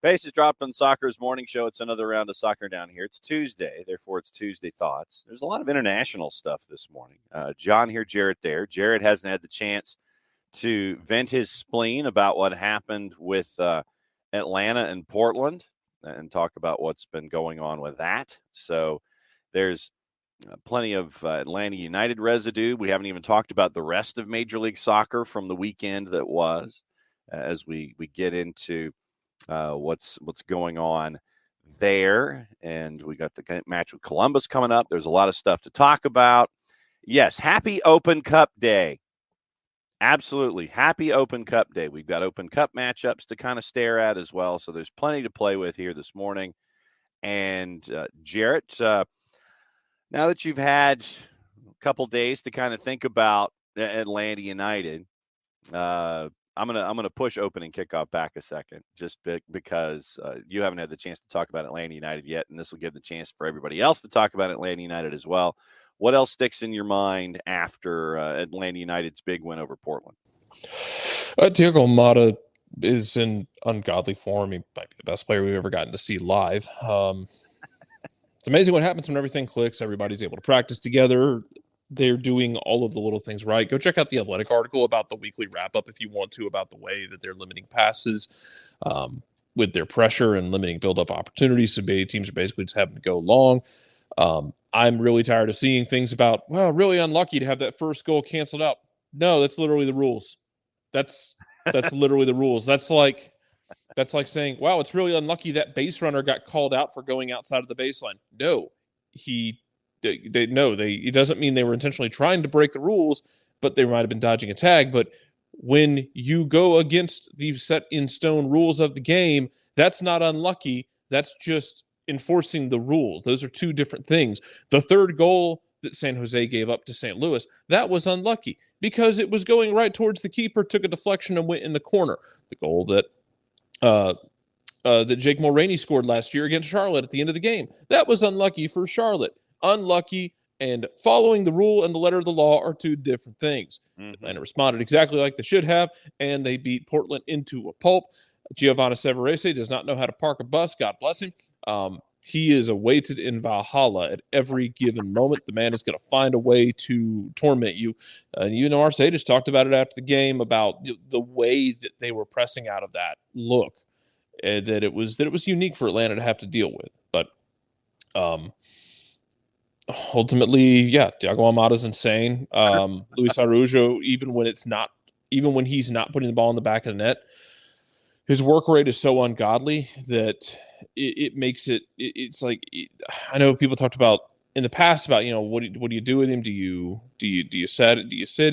Bases dropped on Soccer's morning show. It's another round of soccer down here. It's Tuesday, therefore it's Tuesday Thoughts. There's a lot of international stuff this morning. John here, Jarrett there. Jarrett hasn't had the chance to vent his spleen about what happened with Atlanta and Portland and talk about what's been going on with that. So there's plenty of Atlanta United residue. We haven't even talked about the rest of Major League Soccer from the weekend that was as we get into what's going on there. And we got the match with Columbus coming up. There's a lot of stuff to talk about. Yes, happy Open Cup Day. Absolutely. Happy Open Cup Day. We've got Open Cup matchups to kind of stare at as well. So there's plenty to play with here this morning. And Jarrett, now that you've had a couple days to kind of think about Atlanta United, I'm gonna push opening kickoff back a second, just because you haven't had the chance to talk about Atlanta United yet, and this will give the chance for everybody else to talk about Atlanta United as well. What else sticks in your mind after Atlanta United's big win over Portland? Thiago Almada is in ungodly form. He might be the best player we've ever gotten to see live. It's amazing what happens when everything clicks. Everybody's able to practice together. They're doing all of the little things right. Go check out the Athletic article about the weekly wrap-up if you want to, about the way that they're limiting passes with their pressure and limiting build-up opportunities. So teams are basically just having to go long. I'm really tired of seeing things about, well, really unlucky to have that first goal canceled out. No, that's literally the rules. That's literally the rules. That's like saying, wow, it's really unlucky that base runner got called out for going outside of the baseline. No, it doesn't mean they were intentionally trying to break the rules, but they might have been dodging a tag. But when you go against the set in stone rules of the game, that's not unlucky. That's just enforcing the rules. Those are two different things. The third goal that San Jose gave up to St. Louis, that was unlucky because it was going right towards the keeper, took a deflection and went in the corner. The goal that Jake Mulroney scored last year against Charlotte at the end of the game, that was unlucky for Charlotte. Unlucky and following the rule and the letter of the law are two different things. Mm-hmm. Atlanta responded exactly like they should have, and they beat Portland into a pulp. Giovanni Severese does not know how to park a bus. God bless him. He is awaited in Valhalla at every given moment. The man is going to find a way to torment you. And you know, Mercedes talked about it after the game about the way that they were pressing out of that look, that it was unique for Atlanta to have to deal with. But ultimately, yeah, Thiago Almada's insane. Luis Araujo, even when he's not putting the ball in the back of the net, his work rate is so ungodly that it makes it. It's like, I know people talked about in the past about, what do you do with him? Do you sit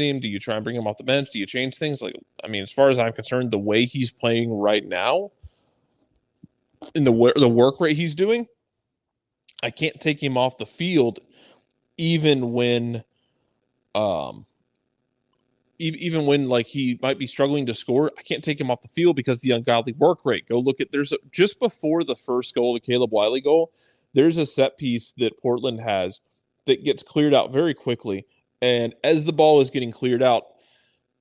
him? Do you try and bring him off the bench? Do you change things? Like, I mean, as far as I'm concerned, the way he's playing right now, in the work rate he's doing, I can't take him off the field, even when like he might be struggling to score. I can't take him off the field because the ungodly work rate. Go look at just before the first goal, the Caleb Wiley goal, there's a set piece that Portland has that gets cleared out very quickly. And as the ball is getting cleared out,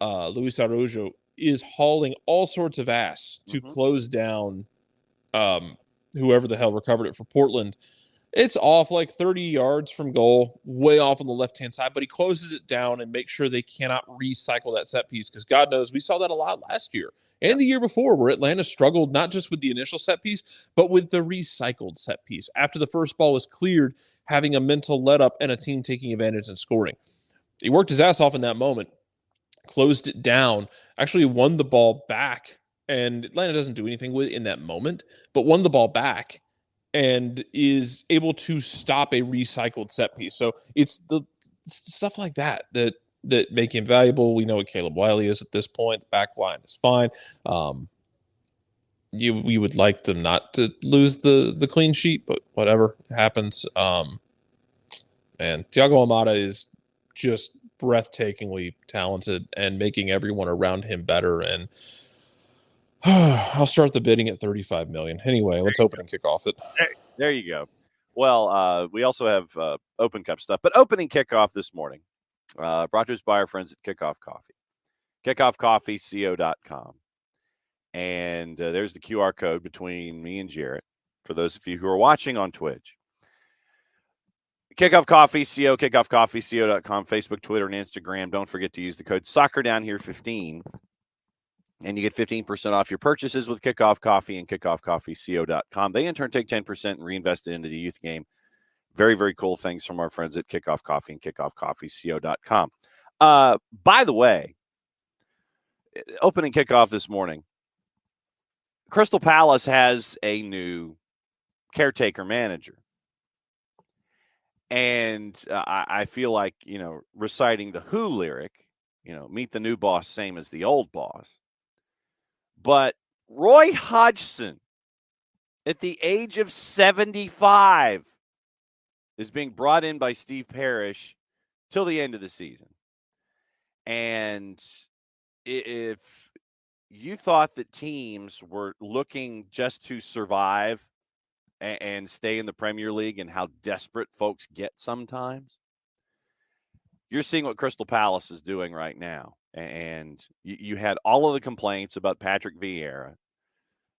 Luis Araujo is hauling all sorts of ass to close down whoever the hell recovered it for Portland. It's off like 30 yards from goal, way off on the left-hand side, but he closes it down and makes sure they cannot recycle that set piece, because God knows we saw that a lot last year and the year before, where Atlanta struggled not just with the initial set piece, but with the recycled set piece. After the first ball was cleared, having a mental let-up and a team taking advantage and scoring. He worked his ass off in that moment, closed it down, actually won the ball back, and Atlanta doesn't do anything with it in that moment, but won the ball back and is able to stop a recycled set piece. So it's the stuff like that make him valuable. We know what Caleb Wiley is at this point. The back line is fine. We would like them not to lose the clean sheet, but whatever happens. And Thiago Almada is just breathtakingly talented and making everyone around him better. And I'll start the bidding at $35 million. Anyway, let's open and kick off it. There you go. Well, we also have Open Cup stuff, but opening kickoff this morning, brought to us by our friends at Kickoff Coffee. KickoffCoffeeCO.com. And there's the QR code between me and Jarrett for those of you who are watching on Twitch. Kickoff Coffee, CO, kickoffcoffeeco.com, Facebook, Twitter, and Instagram. Don't forget to use the code SoccerDownHere15, and you get 15% off your purchases with Kickoff Coffee and kickoffcoffeeco.com. They, in turn, take 10% and reinvest it into the youth game. Very, very cool things from our friends at Kickoff Coffee and kickoffcoffeeco.com. By the way, opening kickoff this morning, Crystal Palace has a new caretaker manager. And I feel like, reciting the Who lyric, meet the new boss, same as the old boss. But Roy Hodgson, at the age of 75, is being brought in by Steve Parrish till the end of the season. And if you thought that teams were looking just to survive and stay in the Premier League and how desperate folks get sometimes, you're seeing what Crystal Palace is doing right now. And you had all of the complaints about Patrick Vieira.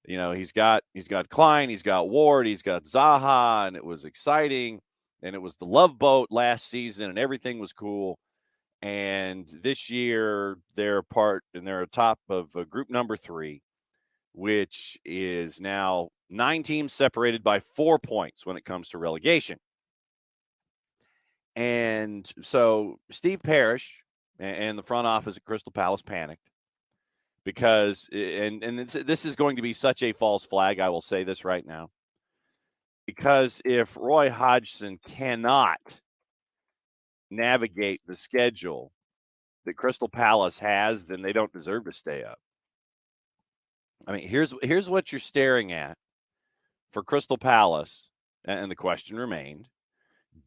He's got Klein, he's got Ward, he's got Zaha, and it was exciting. And it was the Love Boat last season, and everything was cool. And this year, they're atop of group number 3, which is now 9 teams separated by 4 points when it comes to relegation. And so Steve Parrish and the front office at Crystal Palace panicked because, and this is going to be such a false flag, I will say this right now, because if Roy Hodgson cannot navigate the schedule that Crystal Palace has, then they don't deserve to stay up. I mean, here's what you're staring at for Crystal Palace, and the question remained: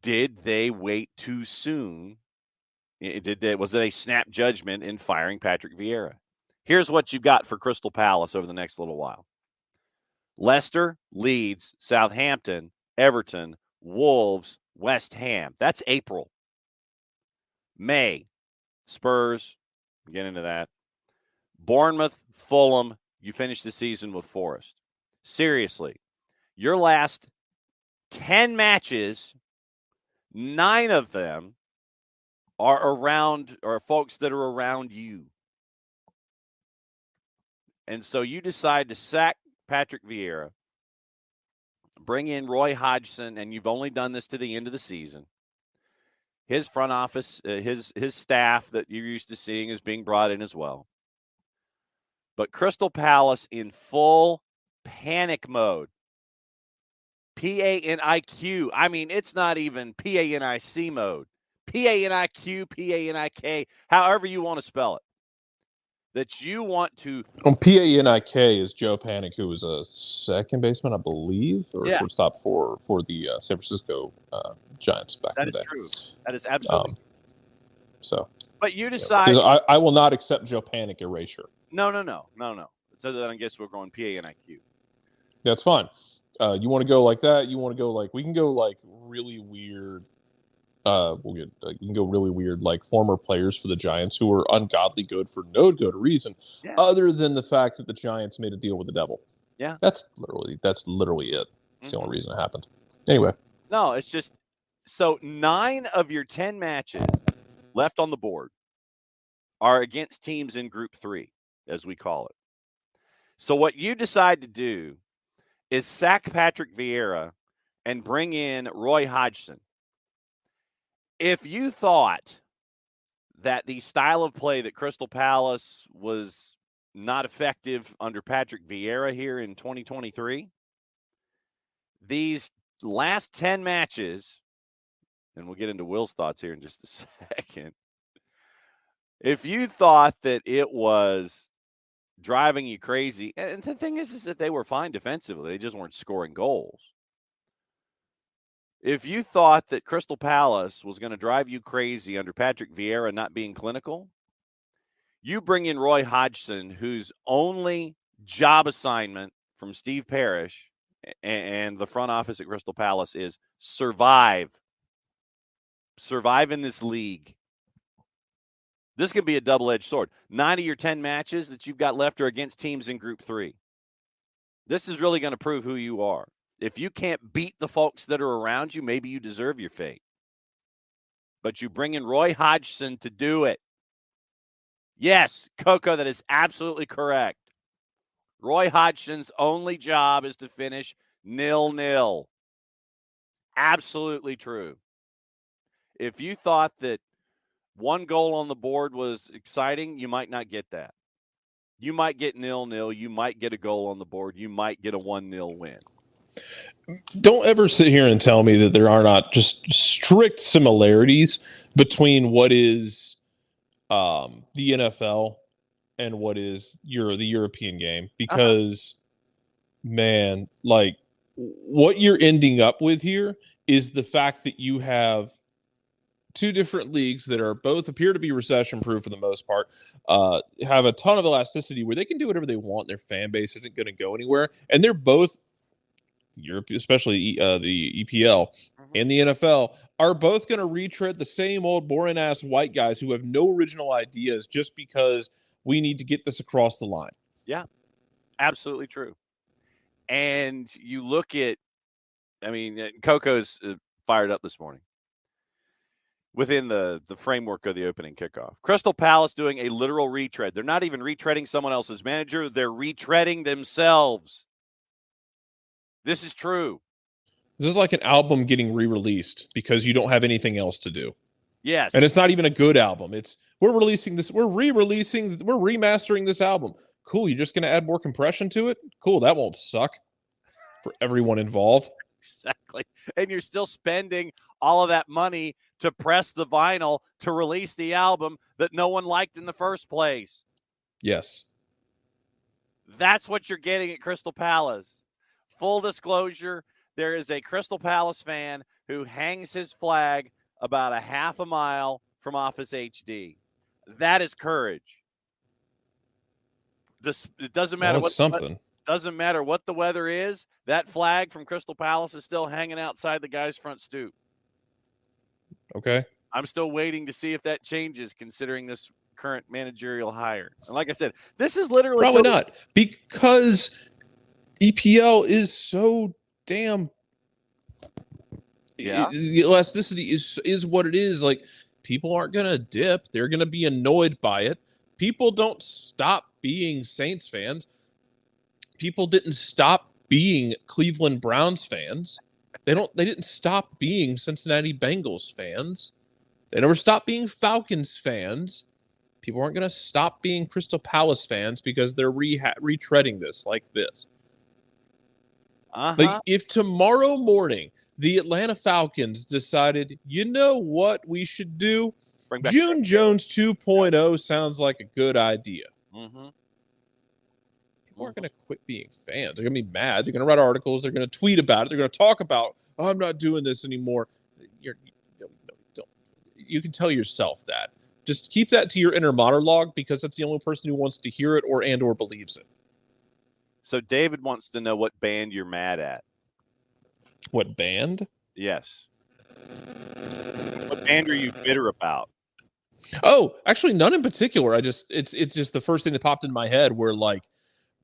did they wait too soon? Was it a snap judgment in firing Patrick Vieira? Here's what you've got for Crystal Palace over the next little while: Leicester, Leeds, Southampton, Everton, Wolves, West Ham. That's April. May, Spurs, get into that. Bournemouth, Fulham, you finish the season with Forest. Seriously, your last 10 matches, 9 of them are folks that are around you. And so you decide to sack Patrick Vieira, bring in Roy Hodgson, and you've only done this to the end of the season. His front office, his staff that you're used to seeing is being brought in as well. But Crystal Palace in full panic mode. PANIQ. I mean, it's not even PANIC mode. PANIQ, PANIK, however you want to spell it. That you want to. PANIK is Joe Panic, who was a second baseman, I believe, or shortstop for the San Francisco Giants back in the day. That is true. That is absolutely true. But you decide. I will not accept Joe Panic erasure. No. So then I guess we're going PANIQ. That's fine. You want to go like that? You want to go like, we can go like really weird. You can go really weird, like former players for the Giants who were ungodly good for no good reason, other than the fact that the Giants made a deal with the devil. Yeah, that's literally it. It's the only reason it happened. Anyway, no, it's just so 9 of your 10 matches left on the board are against teams in Group 3, as we call it. So what you decide to do is sack Patrick Vieira and bring in Roy Hodgson. If you thought that the style of play that Crystal Palace was not effective under Patrick Vieira here in 2023, these last 10 matches, and we'll get into Will's thoughts here in just a second. If you thought that it was driving you crazy, and the thing is that they were fine defensively, they just weren't scoring goals. If you thought that Crystal Palace was going to drive you crazy under Patrick Vieira not being clinical, you bring in Roy Hodgson, whose only job assignment from Steve Parrish and the front office at Crystal Palace is survive. Survive in this league. This can be a double-edged sword. 9 of your 10 matches that you've got left are against teams in Group 3. This is really going to prove who you are. If you can't beat the folks that are around you, maybe you deserve your fate. But you bring in Roy Hodgson to do it. Yes, Coco, that is absolutely correct. Roy Hodgson's only job is to finish 0-0. Absolutely true. If you thought that one goal on the board was exciting, you might not get that. You might get 0-0. You might get a goal on the board. You might get a 1-0 win. Don't ever sit here and tell me that there are not just strict similarities between what is the NFL and what is the European game. Because, man, like, what you're ending up with here is the fact that you have two different leagues that are both appear to be recession-proof for the most part, have a ton of elasticity where they can do whatever they want. Their fan base isn't going to go anywhere. And they're both, Europe, especially the EPL and the NFL, are both going to retread the same old boring-ass white guys who have no original ideas just because we need to get this across the line. Yeah, absolutely true. And you look at, I mean, Coco's fired up this morning within the framework of the opening kickoff. Crystal Palace doing a literal retread. They're not even retreading someone else's manager. They're retreading themselves. This is true. This is like an album getting re-released because you don't have anything else to do. Yes. And it's not even a good album. We're releasing this, we're remastering this album. Cool, you're just going to add more compression to it? Cool, that won't suck for everyone involved. Exactly. And you're still spending all of that money to press the vinyl to release the album that no one liked in the first place. Yes. That's what you're getting at Crystal Palace. Full disclosure, there is a Crystal Palace fan who hangs his flag about a half a mile from Office HD. That is courage. It doesn't matter doesn't matter what the weather is. That flag from Crystal Palace is still hanging outside the guy's front stoop. Okay. I'm still waiting to see if that changes considering this current managerial hire. And like I said, this is literally probably not, because EPL is so damn the elasticity is what it is. Like, people aren't going to dip. They're going to be annoyed by it. People don't stop being Saints fans. People didn't stop being Cleveland Browns fans. They didn't stop being Cincinnati Bengals fans. They never stopped being Falcons fans. People aren't going to stop being Crystal Palace fans because they're retreading this like this. Like, if tomorrow morning the Atlanta Falcons decided, you know what we should do? June Jones 2.0 sounds like a good idea. People aren't going to quit being fans. They're going to be mad. They're going to write articles. They're going to tweet about it. They're going to talk about, oh, I'm not doing this anymore. You can tell yourself that. Just keep that to your inner monologue, because that's the only person who wants to hear it or believes it. So David wants to know what band you're mad at. What band? Yes. What band are you bitter about? Oh, actually, none in particular. It's just the first thing that popped in my head, where like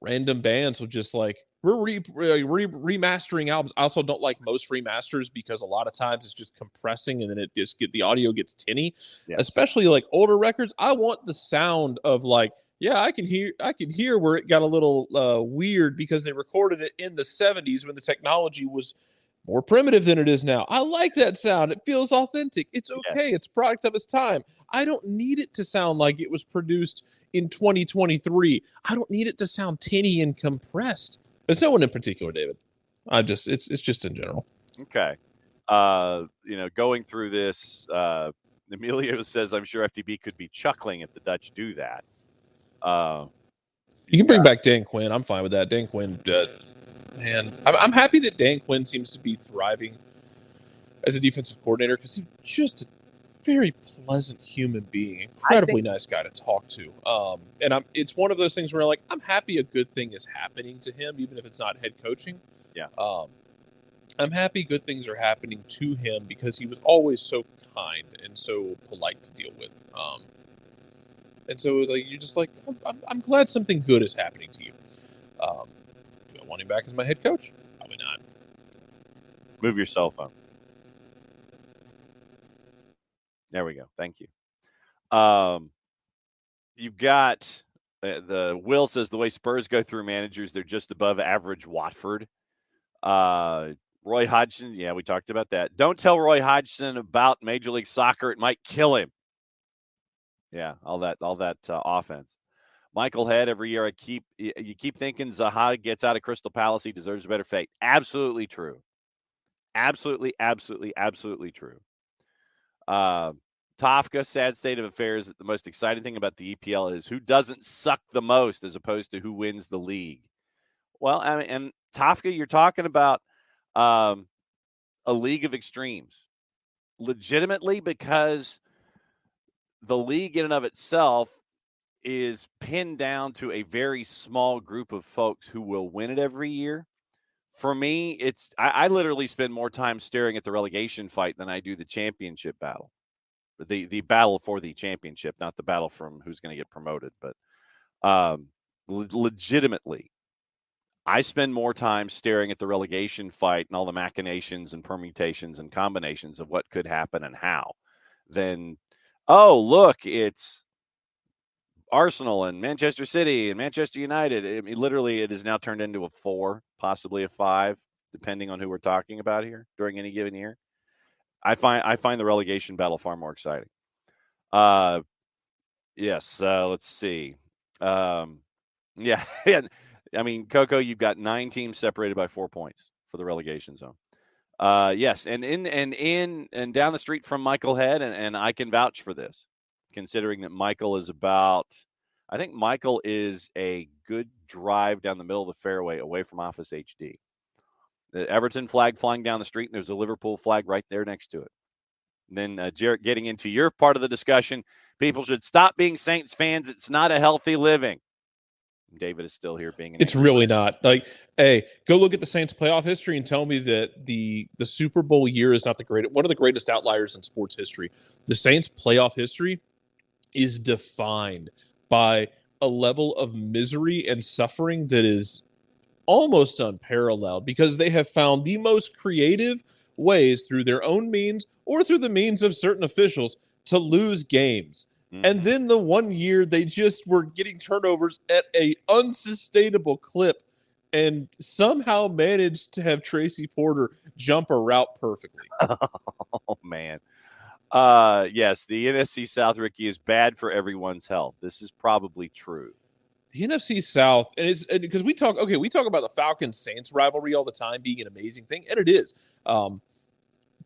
random bands will just like, we're remastering albums. I also don't like most remasters because a lot of times it's just compressing and then the audio gets tinny. Yes. Especially like older records. I want the sound of like, yeah, I can hear where it got a little weird because they recorded it in the 70s when the technology was more primitive than it is now. I like that sound. It feels authentic. It's okay. Yes. It's a product of its time. I don't need it to sound like it was produced in 2023. I don't need it to sound tinny and compressed. There's no one in particular, David. It's just in general. Okay. Going through this, Emilio says, I'm sure FTB could be chuckling if the Dutch do that. You can bring back Dan Quinn. I'm fine with that. Dan Quinn, man, I'm happy that Dan Quinn seems to be thriving as a defensive coordinator, because he's just a very pleasant human being, incredibly nice guy to talk to. And it's one of those things where I'm happy a good thing is happening to him, even if it's not head coaching. Yeah. I'm happy good things are happening to him because he was always so kind and so polite to deal with. And so like you're just like, I'm glad something good is happening to you. Do I want him back as my head coach? Probably not. Move your cell phone. There we go. Thank you. You've got the Will says the way Spurs go through managers, they're just above average Watford. Roy Hodgson, yeah, we talked about that. Don't tell Roy Hodgson about Major League Soccer; it might kill him. Yeah, all that offense. Michael Head, every year you keep thinking Zaha gets out of Crystal Palace, he deserves a better fate. Absolutely true. Absolutely true. Tafka, sad state of affairs. The most exciting thing about the EPL is who doesn't suck the most as opposed to who wins the league. Well, I mean, and Tafka, you're talking about a league of extremes. Legitimately, because the league in and of itself is pinned down to a very small group of folks who will win it every year. For me, I literally spend more time staring at the relegation fight than I do the championship battle. The battle for the championship, not the battle from who's going to get promoted. But legitimately, I spend more time staring at the relegation fight and all the machinations and permutations and combinations of what could happen and how than, oh, look, it's Arsenal and Manchester City and Manchester United. I mean, literally, it has now turned into a 4, possibly a 5, depending on who we're talking about here during any given year. I find the relegation battle far more exciting. Yes. Let's see. Yeah. I mean, Coco, you've got 9 teams separated by 4 points for the relegation zone. Yes, and down the street from Michael Head, and I can vouch for this, considering that Michael is I think Michael is a good drive down the middle of the fairway away from Office HD. The Everton flag flying down the street, and there's a Liverpool flag right there next to it. And then, Jarrett, getting into your part of the discussion, people should stop being Saints fans. It's not a healthy living. David is still here being It's really not. Like, hey, go look at the Saints playoff history and tell me that the Super Bowl year is not one of the greatest outliers in sports history. The Saints playoff history is defined by a level of misery and suffering that is almost unparalleled because they have found the most creative ways through their own means or through the means of certain officials to lose games. And then the one year they just were getting turnovers at a unsustainable clip and somehow managed to have Tracy Porter jump a route perfectly. Oh, man. Yes, the NFC South, Ricky, is bad for everyone's health. This is probably true. The NFC South, and it's because we talk about the Falcons-Saints rivalry all the time being an amazing thing, and it is.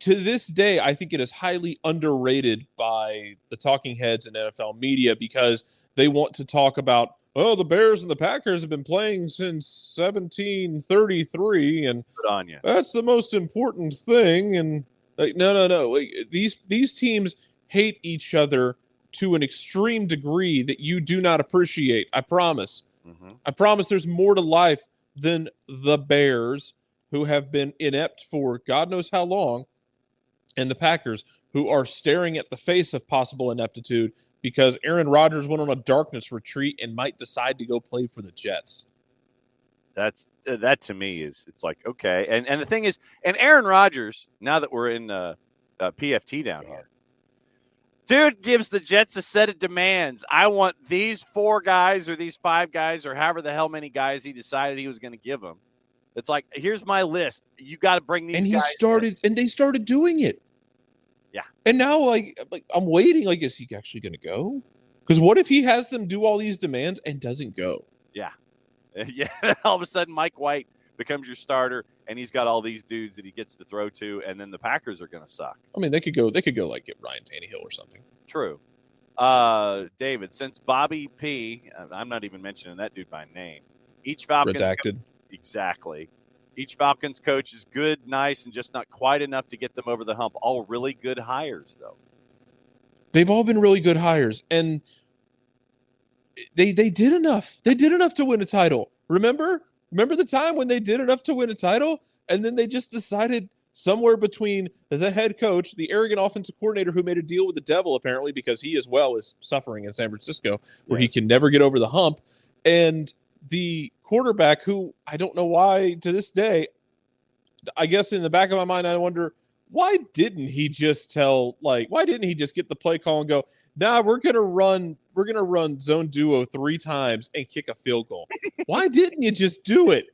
To this day, I think it is highly underrated by the talking heads in NFL media because they want to talk about, oh, the Bears and the Packers have been playing since 1733, and good on you. That's the most important thing. And like, no. Like, these teams hate each other to an extreme degree that you do not appreciate. I promise. Mm-hmm. I promise there's more to life than the Bears, who have been inept for God knows how long, and the Packers, who are staring at the face of possible ineptitude because Aaron Rodgers went on a darkness retreat and might decide to go play for the Jets. That to me it's like, okay. And the thing is, and Aaron Rodgers, now that we're in PFT down here, dude gives the Jets a set of demands. I want these 4 guys or these 5 guys or however the hell many guys he decided he was going to give them. It's like, here's my list. You got to bring these guys and they started doing it. Yeah. And now, like I'm waiting. Like, is he actually going to go? Because what if he has them do all these demands and doesn't go? Yeah. Yeah. All of a sudden, Mike White becomes your starter, and he's got all these dudes that he gets to throw to, and then the Packers are going to suck. I mean, they could go like get Ryan Tannehill or something. True. David, since Bobby P, I'm not even mentioning that dude by name. Each Falcons redacted. Exactly. Each Falcons coach is good, nice, and just not quite enough to get them over the hump. All really good hires, though. They've all been really good hires, and they did enough. They did enough to win a title. Remember the time when they did enough to win a title, and then they just decided somewhere between the head coach, the arrogant offensive coordinator who made a deal with the devil, apparently, because he as well is suffering in San Francisco, where he can never get over the hump, and the quarterback who I don't know why to this day, I guess in the back of my mind, I wonder, why didn't he just get the play call and go, nah, we're gonna run zone duo 3 times and kick a field goal? Why didn't you just do it?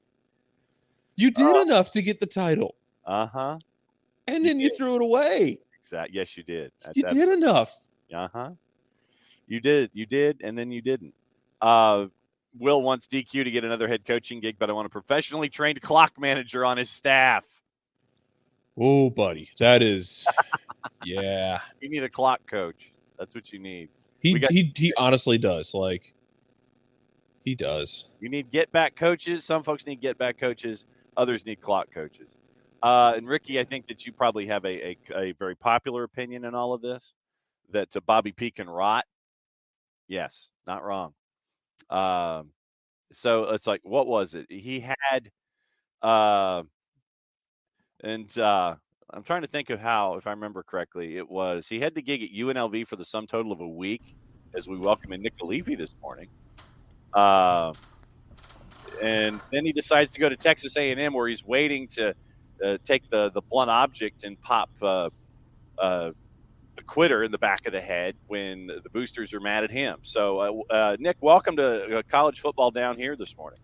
You did enough to get the title. Uh-huh. And then you threw it away. Exactly. Yes, you did. You did enough. Uh-huh. You did, and then you didn't. Will wants DQ to get another head coaching gig, but I want a professionally trained clock manager on his staff. Oh, buddy. That is, yeah. You need a clock coach. That's what you need. He honestly does. Like, he does. You need get-back coaches. Some folks need get-back coaches. Others need clock coaches. And Ricky, I think that you probably have a very popular opinion in all of this, that Bobby P can rot. Yes, not wrong. So it's like, what was it? He had, I'm trying to think of how, if I remember correctly, it was he had the gig at UNLV for the sum total of a week as we welcome in Nick Levy this morning. And then he decides to go to Texas A&M, where he's waiting to take the blunt object and pop the quitter in the back of the head when the boosters are mad at him. So, Nick, welcome to college football down here this morning.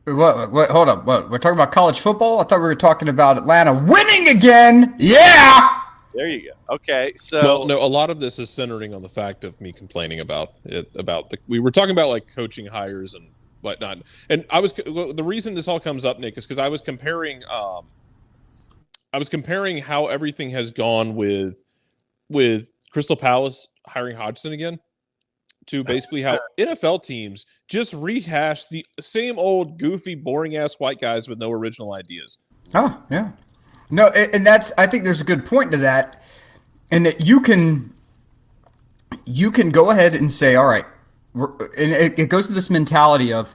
What? Hold up. What? We're talking about college football? I thought we were talking about Atlanta winning again. Yeah! There you go. Okay, so... Well, no, a lot of this is centering on the fact of me complaining about it. We were talking about, like, coaching hires and whatnot. And the reason this all comes up, Nick, is because I was comparing how everything has gone with Crystal Palace hiring Hodgson again, to basically how NFL teams just rehash the same old goofy, boring-ass white guys with no original ideas. Oh, yeah. No, and I think there's a good point to that, and that you can go ahead and say, all right, and it goes to this mentality of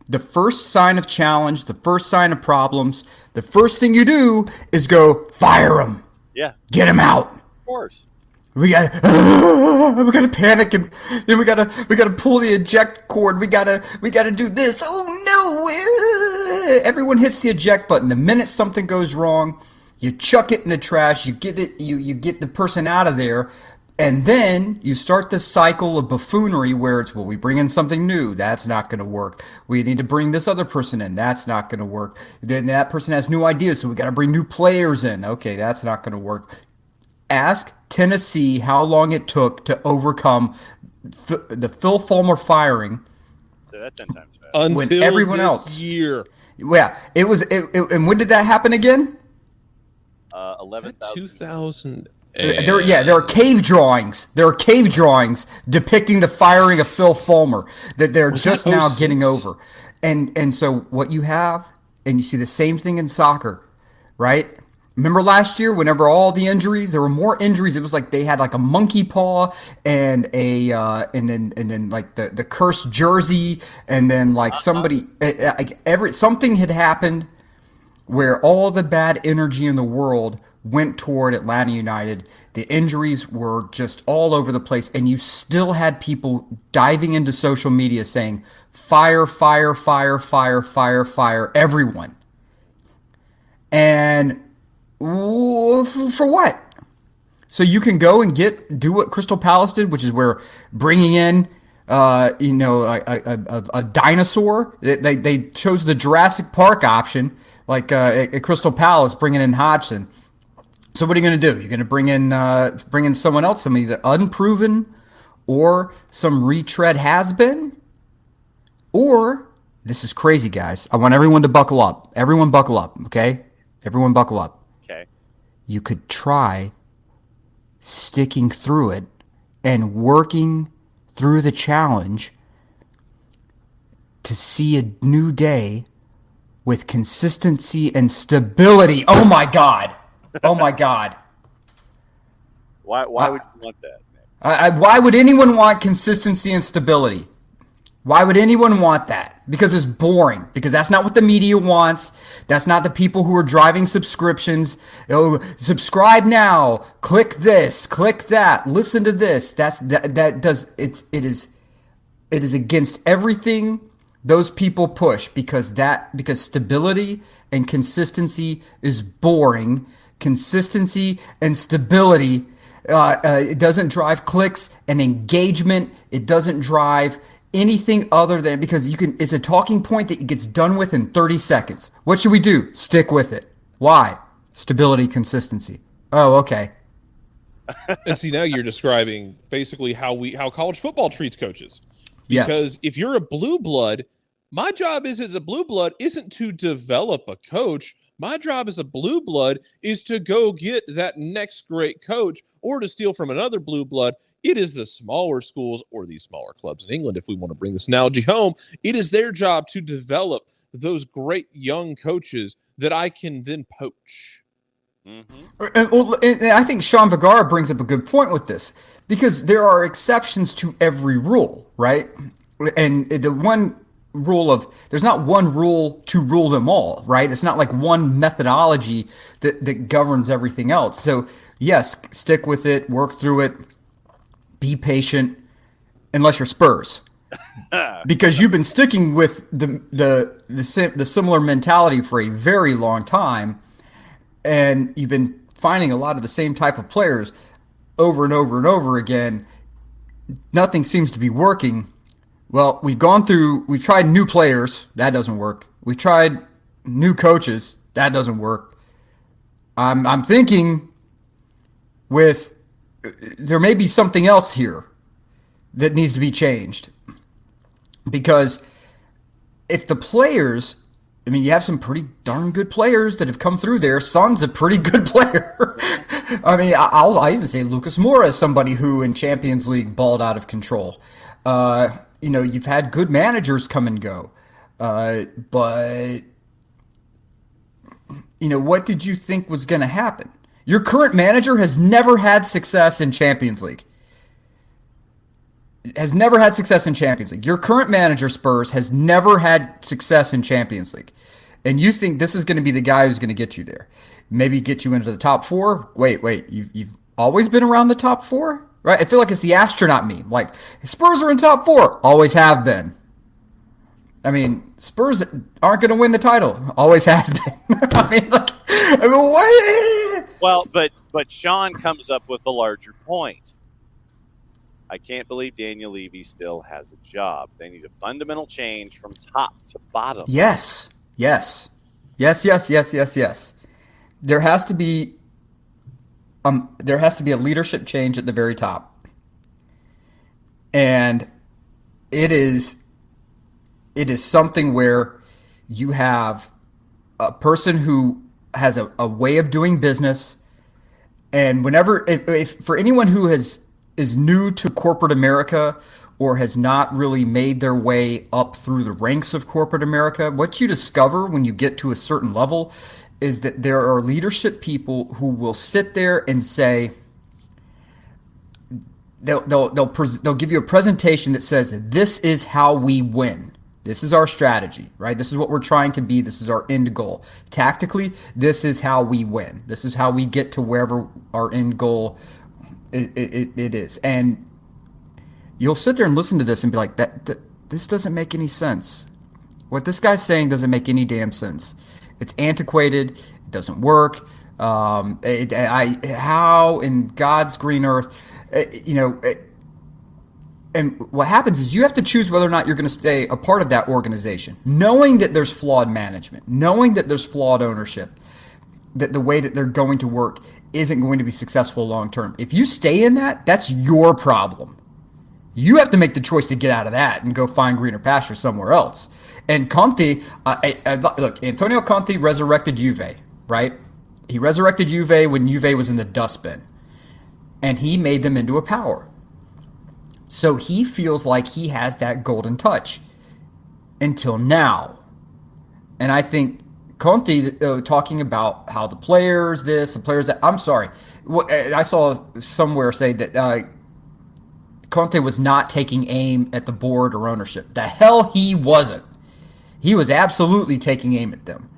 the first sign of challenge, the first sign of problems, the first thing you do is go fire them. Yeah. Get them out. Of course. We gotta panic, and then we gotta pull the eject cord. We gotta do this. Oh no! Everyone hits the eject button. The minute something goes wrong, you chuck it in the trash. You get it. You get the person out of there, and then you start this cycle of buffoonery where it's, well, we bring in something new. That's not going to work. We need to bring this other person in. That's not going to work. Then that person has new ideas, so we got to bring new players in. Okay, that's not going to work. Ask Tennessee how long it took to overcome the Phil Fulmer firing. So that's 10 times fast. Until when everyone this else. year. Yeah, it was. And when did that happen again? 11,000. 2000. There are cave drawings. There are cave drawings depicting the firing of Phil Fulmer that they're just now getting over. And so what you have, and you see the same thing in soccer, right? Remember last year, whenever all the injuries, there were more injuries. It was like they had like a monkey paw and then like the cursed jersey, and then like somebody something had happened where all the bad energy in the world went toward Atlanta United. The injuries were just all over the place, and you still had people diving into social media saying, fire, fire, fire, fire, fire, fire, everyone. And for what? So you can go and do what Crystal Palace did, which is where bringing in a dinosaur. They chose the Jurassic Park option, like at Crystal Palace, bringing in Hodgson. So what are you going to do? You're going to bring in someone else, somebody that unproven, or some retread has been, or this is crazy, guys. I want everyone to buckle up. Everyone buckle up, okay? Everyone buckle up. Okay. You could try sticking through it and working through the challenge to see a new day with consistency and stability. Oh my God. Oh my God. Why would you want that, Nick? Why would anyone want consistency and stability? Why would anyone want that? Because it's boring. Because that's not what the media wants. That's not the people who are driving subscriptions. Oh, subscribe now. Click this. Click that. Listen to this. It is against everything those people push because stability and consistency is boring. Consistency and stability. It doesn't drive clicks and engagement. It doesn't drive anything other than because it's a talking point that gets done with in 30 seconds. What should we do? Stick with it. Why? Stability, consistency. Oh, okay. And see, now you're describing basically how college football treats coaches. Because if you're a blue blood, my job as a blue blood isn't to develop a coach. My job as a blue blood is to go get that next great coach or to steal from another blue blood. It is the smaller schools or these smaller clubs in England, if we want to bring this analogy home, it is their job to develop those great young coaches that I can then poach. Mm-hmm. And I think Sean Vergara brings up a good point with this because there are exceptions to every rule, right? And the one rule of there's not one rule to rule them all, right? It's not like one methodology that governs everything else. So yes, stick with it, work through it. Be patient, unless you're Spurs, because you've been sticking with the similar mentality for a very long time, and you've been finding a lot of the same type of players over and over and over again. Nothing seems to be working. Well, we've tried new players, that doesn't work. We've tried new coaches, that doesn't work. I'm thinking there may be something else here that needs to be changed. Because if the players, you have some pretty darn good players that have come through there. Son's a pretty good player. I'll even say Lucas Moura is somebody who in Champions League balled out of control. You've had good managers come and go. But what did you think was going to happen? Your current manager has never had success in Champions League. Your current manager, Spurs, has never had success in Champions League. And you think this is going to be the guy who's going to get you there. Maybe get you into the top four. Wait, you've always been around the top four? Right? I feel like it's the astronaut meme. Like, Spurs are in top four. Always have been. Spurs aren't going to win the title. Always has been. What? Well, but Sean comes up with a larger point. I can't believe Daniel Levy still has a job. They need a fundamental change from top to bottom. Yes. There has to be a leadership change at the very top. And it is something where you have a person who has a way of doing business, and if for anyone who is new to corporate America or has not really made their way up through the ranks of corporate America, what you discover when you get to a certain level is that there are leadership people who will sit there and say they'll give you a presentation that says this is how we win. This is our strategy, right? This is what we're trying to be. This is our end goal. Tactically, this is how we win. This is how we get to wherever our end goal it is. And you'll sit there and listen to this and be like, this doesn't make any sense. What this guy's saying doesn't make any damn sense. It's antiquated. It doesn't work. How in God's green earth, and what happens is you have to choose whether or not you're going to stay a part of that organization, knowing that there's flawed management, knowing that there's flawed ownership, that the way that they're going to work isn't going to be successful long term. If you stay in that, that's your problem. You have to make the choice to get out of that and go find greener pasture somewhere else. And Conte, look, Antonio Conte resurrected Juve, right? He resurrected Juve when Juve was in the dustbin, and he made them into a power. So he feels like he has that golden touch until now. And I think Conte talking about how the players this, the players that, I'm sorry. I saw somewhere say that Conte was not taking aim at the board or ownership. The hell he wasn't. He was absolutely taking aim at them.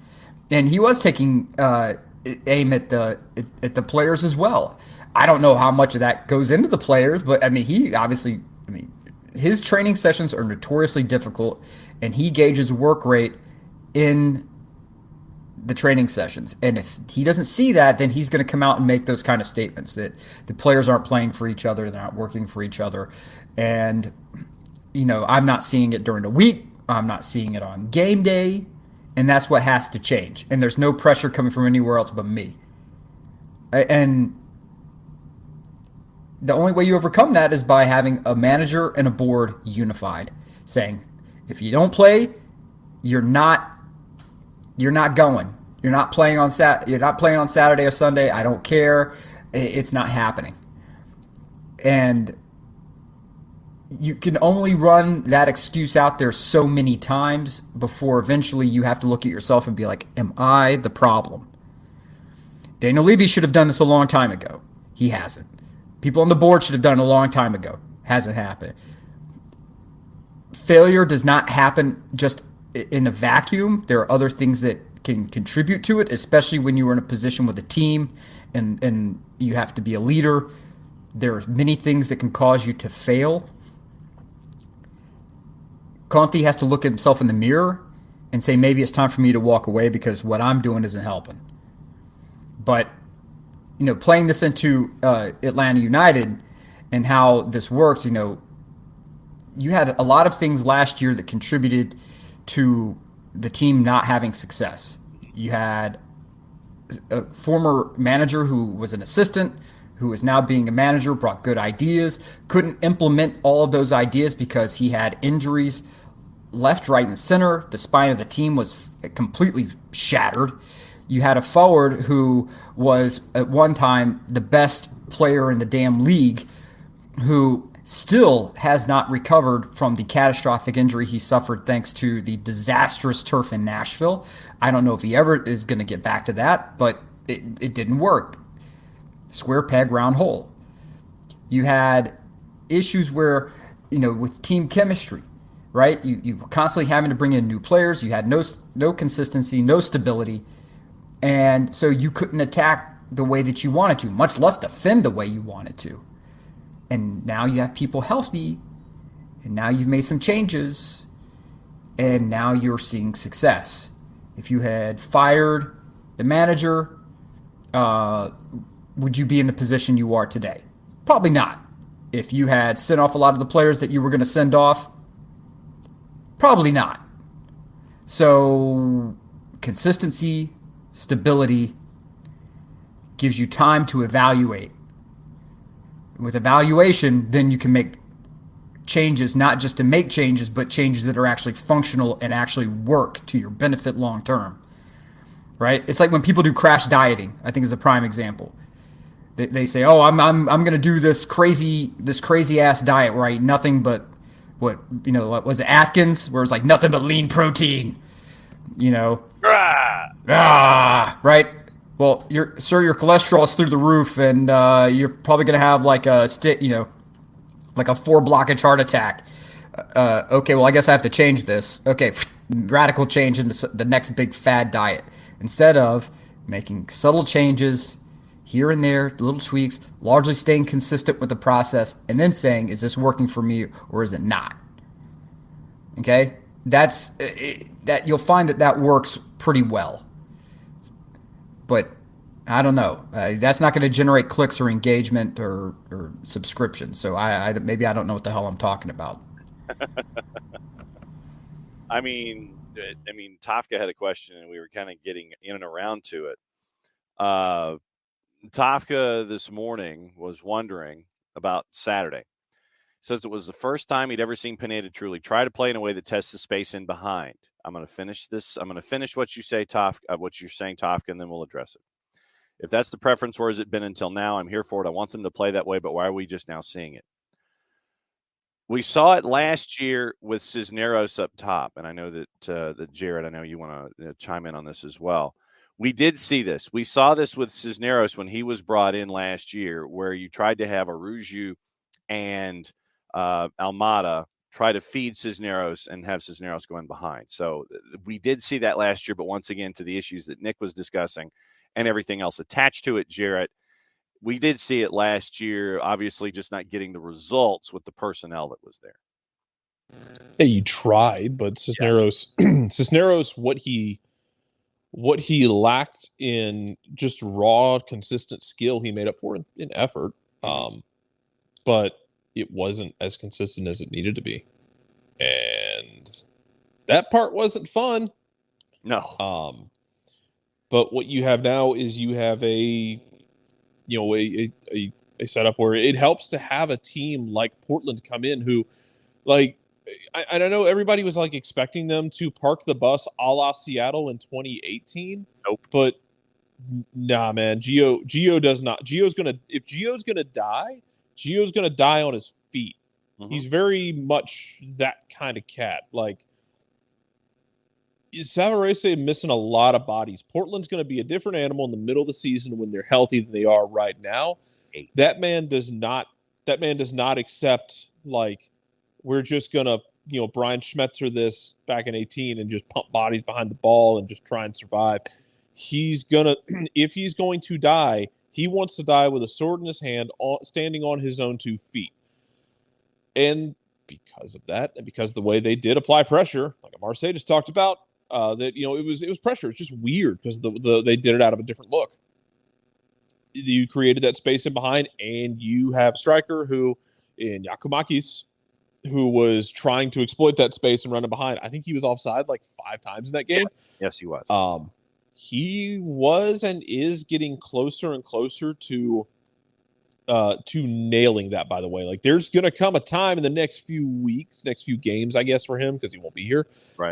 And he was taking aim at the players as well. I don't know how much of that goes into the players, but I mean, his training sessions are notoriously difficult, and he gauges work rate in the training sessions. And if he doesn't see that, then he's going to come out and make those kind of statements that the players aren't playing for each other, they're not working for each other. And, I'm not seeing it during the week. I'm not seeing it on game day. And that's what has to change. And there's no pressure coming from anywhere else but me. And the only way you overcome that is by having a manager and a board unified, saying, if you don't play, you're not going. You're not playing on Saturday or Sunday. I don't care. It's not happening. And you can only run that excuse out there so many times before eventually you have to look at yourself and be like, am I the problem? Daniel Levy should have done this a long time ago. He hasn't. People on the board should have done it a long time ago. Hasn't happened. Failure does not happen just in a vacuum. There are other things that can contribute to it, especially when you are in a position with a team and you have to be a leader. There are many things that can cause you to fail. Conte has to look at himself in the mirror and say, maybe it's time for me to walk away because what I'm doing isn't helping. But, playing this into Atlanta United and how this works, you had a lot of things last year that contributed to the team not having success. You had a former manager who was an assistant, who is now being a manager, brought good ideas, couldn't implement all of those ideas because he had injuries left, right, and center. The spine of the team was completely shattered. You had a forward who was at one time the best player in the damn league, who still has not recovered from the catastrophic injury he suffered thanks to the disastrous turf in Nashville. I don't know if he ever is going to get back to that, but it didn't work. Square peg, round hole. You had issues where, with team chemistry, right? You were constantly having to bring in new players. You had no consistency, no stability. And so you couldn't attack the way that you wanted to, much less defend the way you wanted to. And now you have people healthy, and now you've made some changes, and now you're seeing success. If you had fired the manager, would you be in the position you are today? Probably not. If you had sent off a lot of the players that you were going to send off, probably not. So consistency, stability gives you time to evaluate. With evaluation, then you can make changes, not just to make changes, but changes that are actually functional and actually work to your benefit long term. Right? It's like when people do crash dieting, I think is a prime example. They say, "Oh, I'm going to do this crazy ass diet where I eat nothing but what was it, Atkins, where it's like nothing but lean protein." Right? Well, your cholesterol is through the roof, and you're probably going to have like a like a 4 blockage heart attack. Okay, well, I guess I have to change this. Okay, radical change into the next big fad diet. Instead of making subtle changes here and there, little tweaks, largely staying consistent with the process, and then saying, is this working for me or is it not? Okay? That you'll find that works pretty well. But I don't know. That's not going to generate clicks or engagement or subscriptions. So maybe I don't know what the hell I'm talking about. I mean, Tafka had a question, and we were kind of getting in and around to it. Tafka this morning was wondering about Saturday. Says it was the first time he'd ever seen Pineda truly try to play in a way that tests the space in behind. I'm going to finish this. I'm going to finish what you say, Tafka, what you're saying, Tafka, and then we'll address it. If that's the preference, where has it been until now? I'm here for it. I want them to play that way, but why are we just now seeing it? We saw it last year with Cisneros up top, and I know that Jarrett, I know you want to chime in on this as well. We did see this. We saw this with Cisneros when he was brought in last year, where you tried to have Aruju and Almada try to feed Cisneros and have Cisneros go in behind. So we did see that last year, but once again, to the issues that Nick was discussing and everything else attached to it, Jarrett, we did see it last year, obviously just not getting the results with the personnel that was there. Yeah, you tried, but Cisneros, Cisneros, what he lacked in just raw, consistent skill, he made up for in effort. But it wasn't as consistent as it needed to be. And that part wasn't fun. No. But what you have now is you have a setup where it helps to have a team like Portland come in who, like, I don't know, everybody was like expecting them to park the bus a la Seattle in 2018. Nope. But nah, man, Gio does not. If Gio's gonna die on his feet. He's very much that kind of cat. Like, Savarese missing a lot of bodies. Portland's going to be a different animal in the middle of the season when they're healthy than they are right now. That man does not accept, like, we're just going to, Brian Schmetzer this back in 18 and just pump bodies behind the ball and just try and survive. If he's going to die, he wants to die with a sword in his hand, standing on his own 2 feet. And because of that, and because of the way they did apply pressure, like Marseille just talked about, that it was pressure. It's just weird because they did it out of a different look. You created that space in behind, and you have a striker who, in Yakumakis, who was trying to exploit that space and run it behind. I think he was offside like 5 times in that game. Yes, he was. He was and is getting closer and closer to nailing that, by the way. Like, there's going to come a time in the next few weeks, next few games, I guess, for him, because he won't be here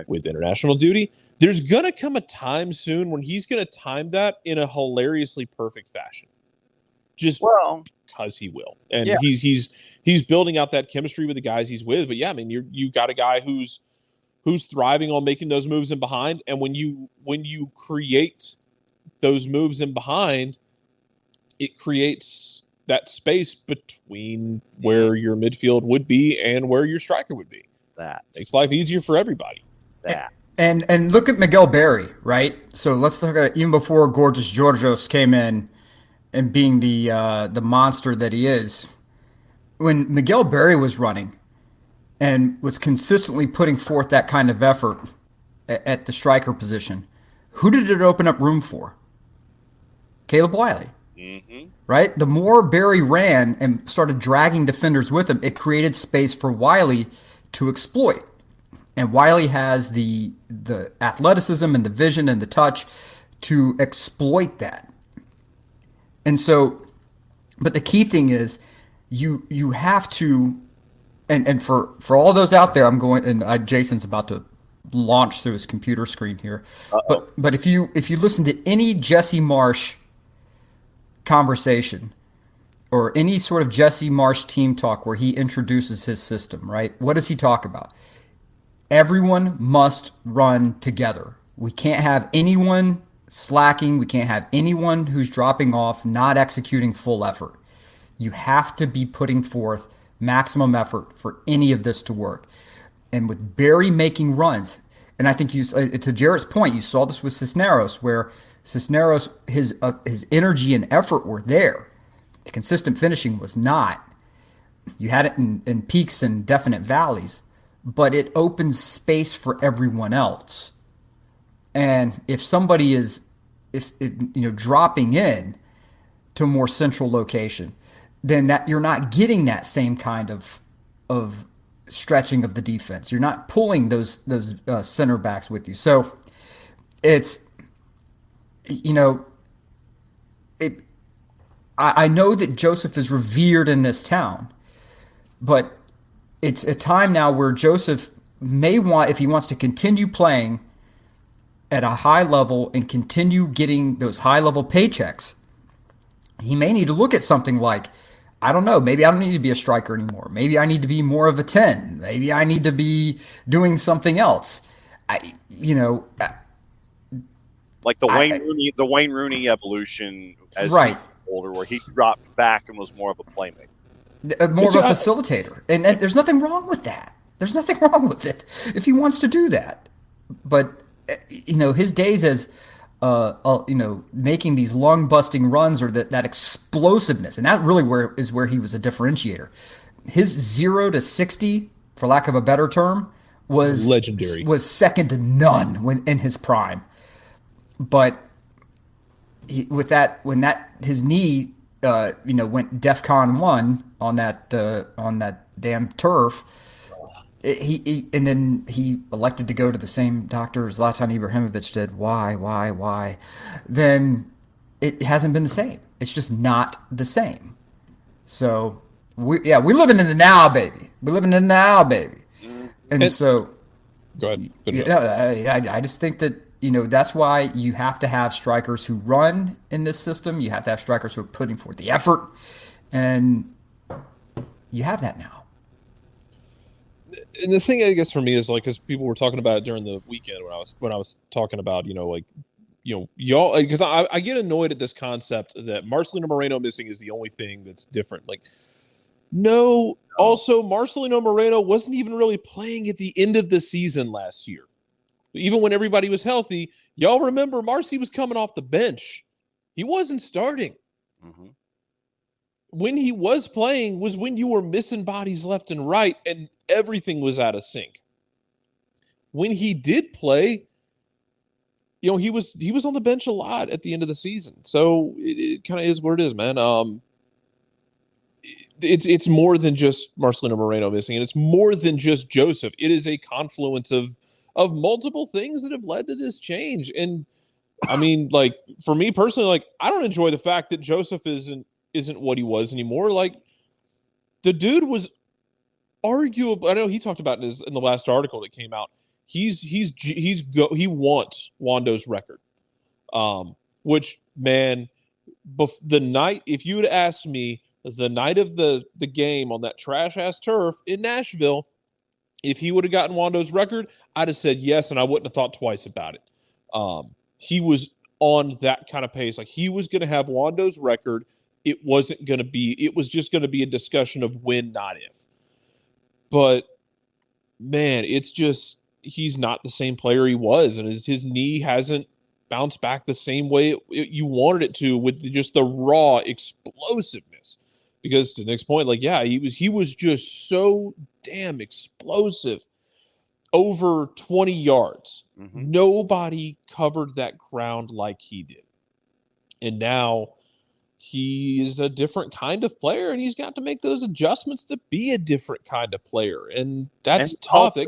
with international duty. There's going to come a time soon when he's going to time that in a hilariously perfect fashion. Because he will. And he's building out that chemistry with the guys he's with. But yeah, I mean, you got a guy who's thriving on making those moves in behind. And when you create those moves in behind, it creates that space between where your midfield would be and where your striker would be. That makes life easier for everybody. And look at Miguel Berry, right? So let's look at, even before Gorgeous Georgios came in and being the monster that he is, when Miguel Berry was running and was consistently putting forth that kind of effort at the striker position, who did it open up room for? Caleb Wiley. Right? The more Barry ran and started dragging defenders with him, it created space for Wiley to exploit. And Wiley has the athleticism and the vision and the touch to exploit that. And so, but the key thing is you have to, and for all those out there, I'm going, and Jason's about to launch through his computer screen here. But if you listen to any Jesse Marsh conversation or any sort of Jesse Marsh team talk where he introduces his system, right? What does he talk about? Everyone must run together. We can't have anyone slacking. We can't have anyone who's dropping off, not executing full effort. You have to be putting forth maximum effort for any of this to work. And with Barry making runs, and I think to Jarrett's point, you saw this with Cisneros, where Cisneros, his energy and effort were there. The consistent finishing was not. You had it in peaks and definite valleys, but it opens space for everyone else. And if somebody is, dropping in to a more central location, then that you're not getting that same kind of stretching of the defense. You're not pulling those center backs with you. So it's, I know that Joseph is revered in this town, but it's a time now where Joseph may want, if he wants to continue playing at a high level and continue getting those high level paychecks, he may need to look at something like, I don't know, maybe I don't need to be a striker anymore. Maybe I need to be more of a 10. Maybe I need to be doing something else. Like the Wayne Rooney evolution as right. older, where he dropped back and was more of a playmaker. more of a facilitator, and there's nothing wrong with that. There's nothing wrong with it if he wants to do that. But his days as making these lung busting runs, or that explosiveness, and that really where he was a differentiator. His 0 to 60, for lack of a better term, was legendary. Was second to none when in his prime. But when his knee went DEFCON 1 on that damn turf. And then he elected to go to the same doctor Zlatan Ibrahimovic did. Why? Then it hasn't been the same. It's just not the same. So we're living in the now, baby. We're living in the now, baby. And so, go ahead. I just think that that's why you have to have strikers who run in this system. You have to have strikers who are putting forth the effort, and you have that now. And the thing, I guess, for me is because people were talking about it during the weekend when I was talking about y'all, because I get annoyed at this concept that Marcelino Moreno missing is the only thing that's different. No. Also, Marcelino Moreno wasn't even really playing at the end of the season last year. Even when everybody was healthy, y'all remember Marcy was coming off the bench. He wasn't starting. Mm-hmm. When he was playing was when you were missing bodies left and right and everything was out of sync. When he did play, he was on the bench a lot at the end of the season. So it kind of is what it is, man. It's more than just Marcelino Moreno missing, and it's more than just Joseph. It is a confluence of multiple things that have led to this change. And I mean, for me personally, I don't enjoy the fact that Joseph isn't what he was anymore. The dude was arguable. I know he talked about in the last article that came out. He wants Wando's record. Which, man, the night, if you had asked me the night of the game on that trash ass turf in Nashville, if he would have gotten Wando's record, I'd have said yes, and I wouldn't have thought twice about it. He was on that kind of pace. He was going to have Wando's record. It was just going to be a discussion of when, not if. But, man, it's just, he's not the same player he was, and his knee hasn't bounced back the same way you wanted it to, with just the raw explosiveness. Because to Nick's point, he was just so damn explosive over 20 yards. Mm-hmm. Nobody covered that ground like he did. And now he is a different kind of player, and he's got to make those adjustments to be a different kind of player. And that's tough. Also,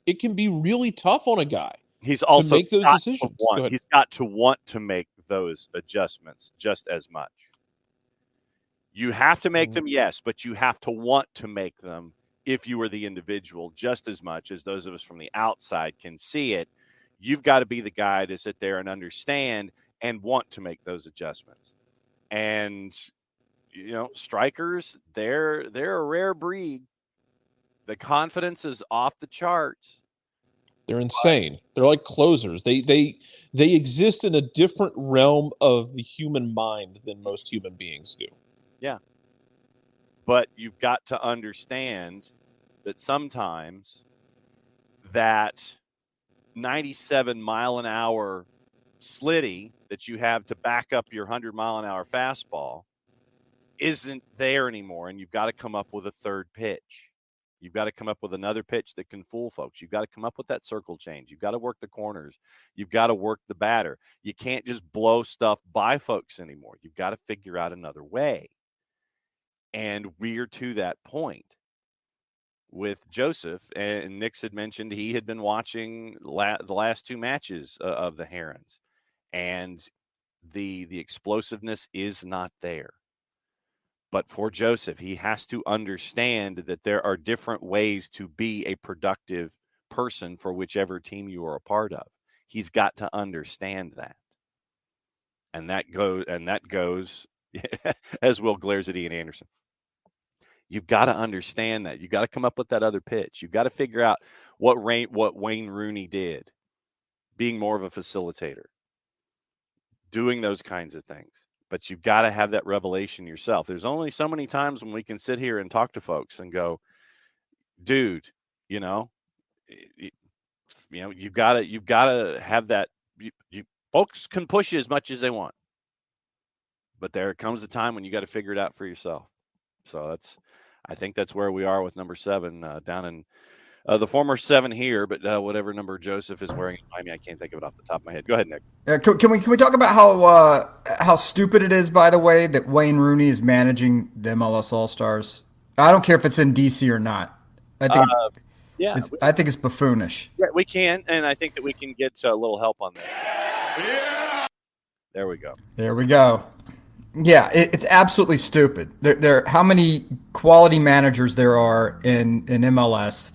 it can be really tough on a guy. He's also to make those decisions. He's got to want to make those adjustments just as much. You have to make them, yes, but you have to want to make them if you were the individual just as much as those of us from the outside can see it. You've got to be the guy to sit there and understand and want to make those adjustments. And, strikers, they're a rare breed. The confidence is off the charts. They're insane. They're like closers. They exist in a different realm of the human mind than most human beings do. Yeah. But you've got to understand that sometimes that 97 mile an hour slitty that you have to back up your 100 mile an hour fastball isn't there anymore. And you've got to come up with a third pitch. You've got to come up with another pitch that can fool folks. You've got to come up with that circle change. You've got to work the corners. You've got to work the batter. You can't just blow stuff by folks anymore. You've got to figure out another way. And we're to that point with Joseph. And Nix had mentioned he had been watching the last two matches of the Herons. And the explosiveness is not there. But for Joseph, he has to understand that there are different ways to be a productive person for whichever team you are a part of. He's got to understand that. And that goes as Will glares at Ian Anderson. You've got to understand that. You've got to come up with that other pitch. You've got to figure out what Wayne Rooney did, being more of a facilitator, doing those kinds of things. but you've got to have that revelation yourself. There's only so many times when we can sit here and talk to folks and go, dude, you know, you've got to have that. Folks can push you as much as they want, but there comes a time when you got to figure it out for yourself. So I think that's where we are with number 7 down in the former 7 here, but whatever number Joseph is wearing in Miami, I can't think of it off the top of my head. Go ahead, Nick. Can we talk about how stupid it is, by the way, that Wayne Rooney is managing the MLS All-Stars? I don't care if it's in DC or not. I think I think it's buffoonish. Yeah, we can, and I think that we can get a little help on this. Yeah. There we go. Yeah, it's absolutely stupid. How many quality managers there are in MLS?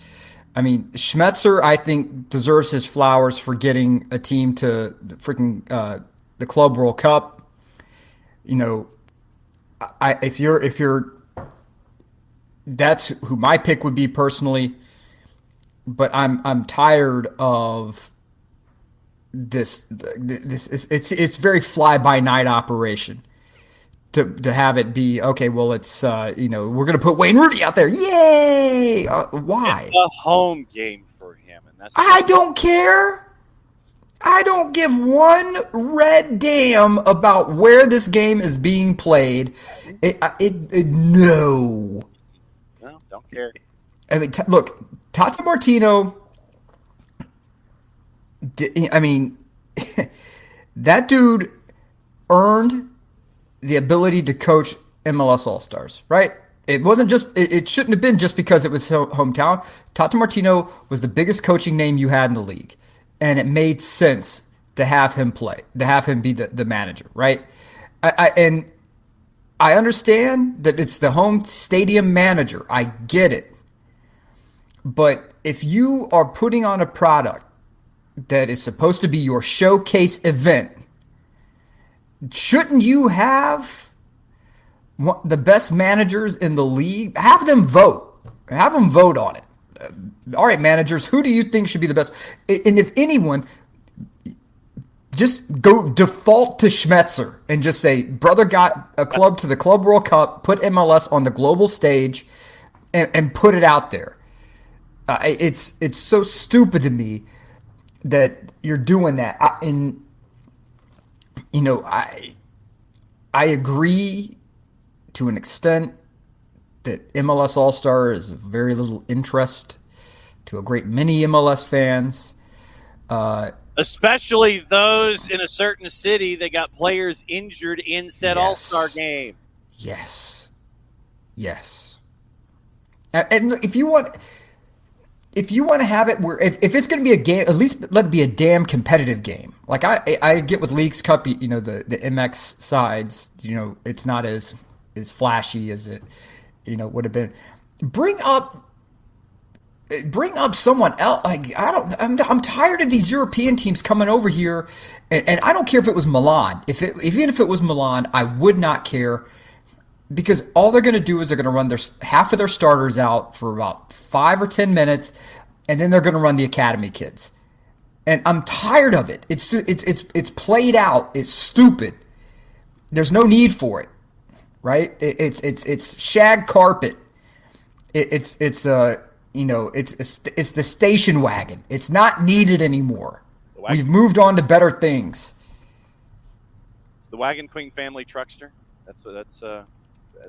I mean, Schmetzer, I think, deserves his flowers for getting a team to the Club World Cup. You know, if you're, that's who my pick would be personally. But I'm tired of this. It's very fly by night operation. To have it be okay, well, it's we're going to put Wayne Rooney out there, yay! Why? It's a home game for him, and I don't care. I don't give one red damn about where this game is being played. No, don't care. I mean, look, Tata Martino. I mean, that dude earned the ability to coach MLS All-Stars, right? It wasn't just, it shouldn't have been just because it was hometown. Tata Martino was the biggest coaching name you had in the league. And it made sense to have him play, to have him be the manager, right? And I understand that it's the home stadium manager. I get it. But if you are putting on a product that is supposed to be your showcase event, shouldn't you have the best managers in the league? Have them vote. Have them vote on it. All right, managers, who do you think should be the best? And if anyone, just go default to Schmetzer and just say, brother got a club to the Club World Cup, put MLS on the global stage, and put it out there. It's so stupid to me that you're doing that. I agree to an extent that MLS All-Star is of very little interest to a great many MLS fans. Especially those in a certain city that got players injured in said All-Star game. Yes. And if you want to have it where if it's going to be a game, at least let it be a damn competitive game. Like I get with Leagues Cup, the MX sides, it's not as flashy as it, would have been. Bring up someone else. Like I'm tired of these European teams coming over here, and I don't care if it was Milan. Even if it was Milan, I would not care. Because all they're going to do is they're going to run half of their starters out for about 5 or 10 minutes, and then they're going to run the academy kids. And I'm tired of it. It's played out. It's stupid. There's no need for it, right? It's shag carpet. It's the station wagon. It's not needed anymore. We've moved on to better things. It's the Wagon Queen family truckster.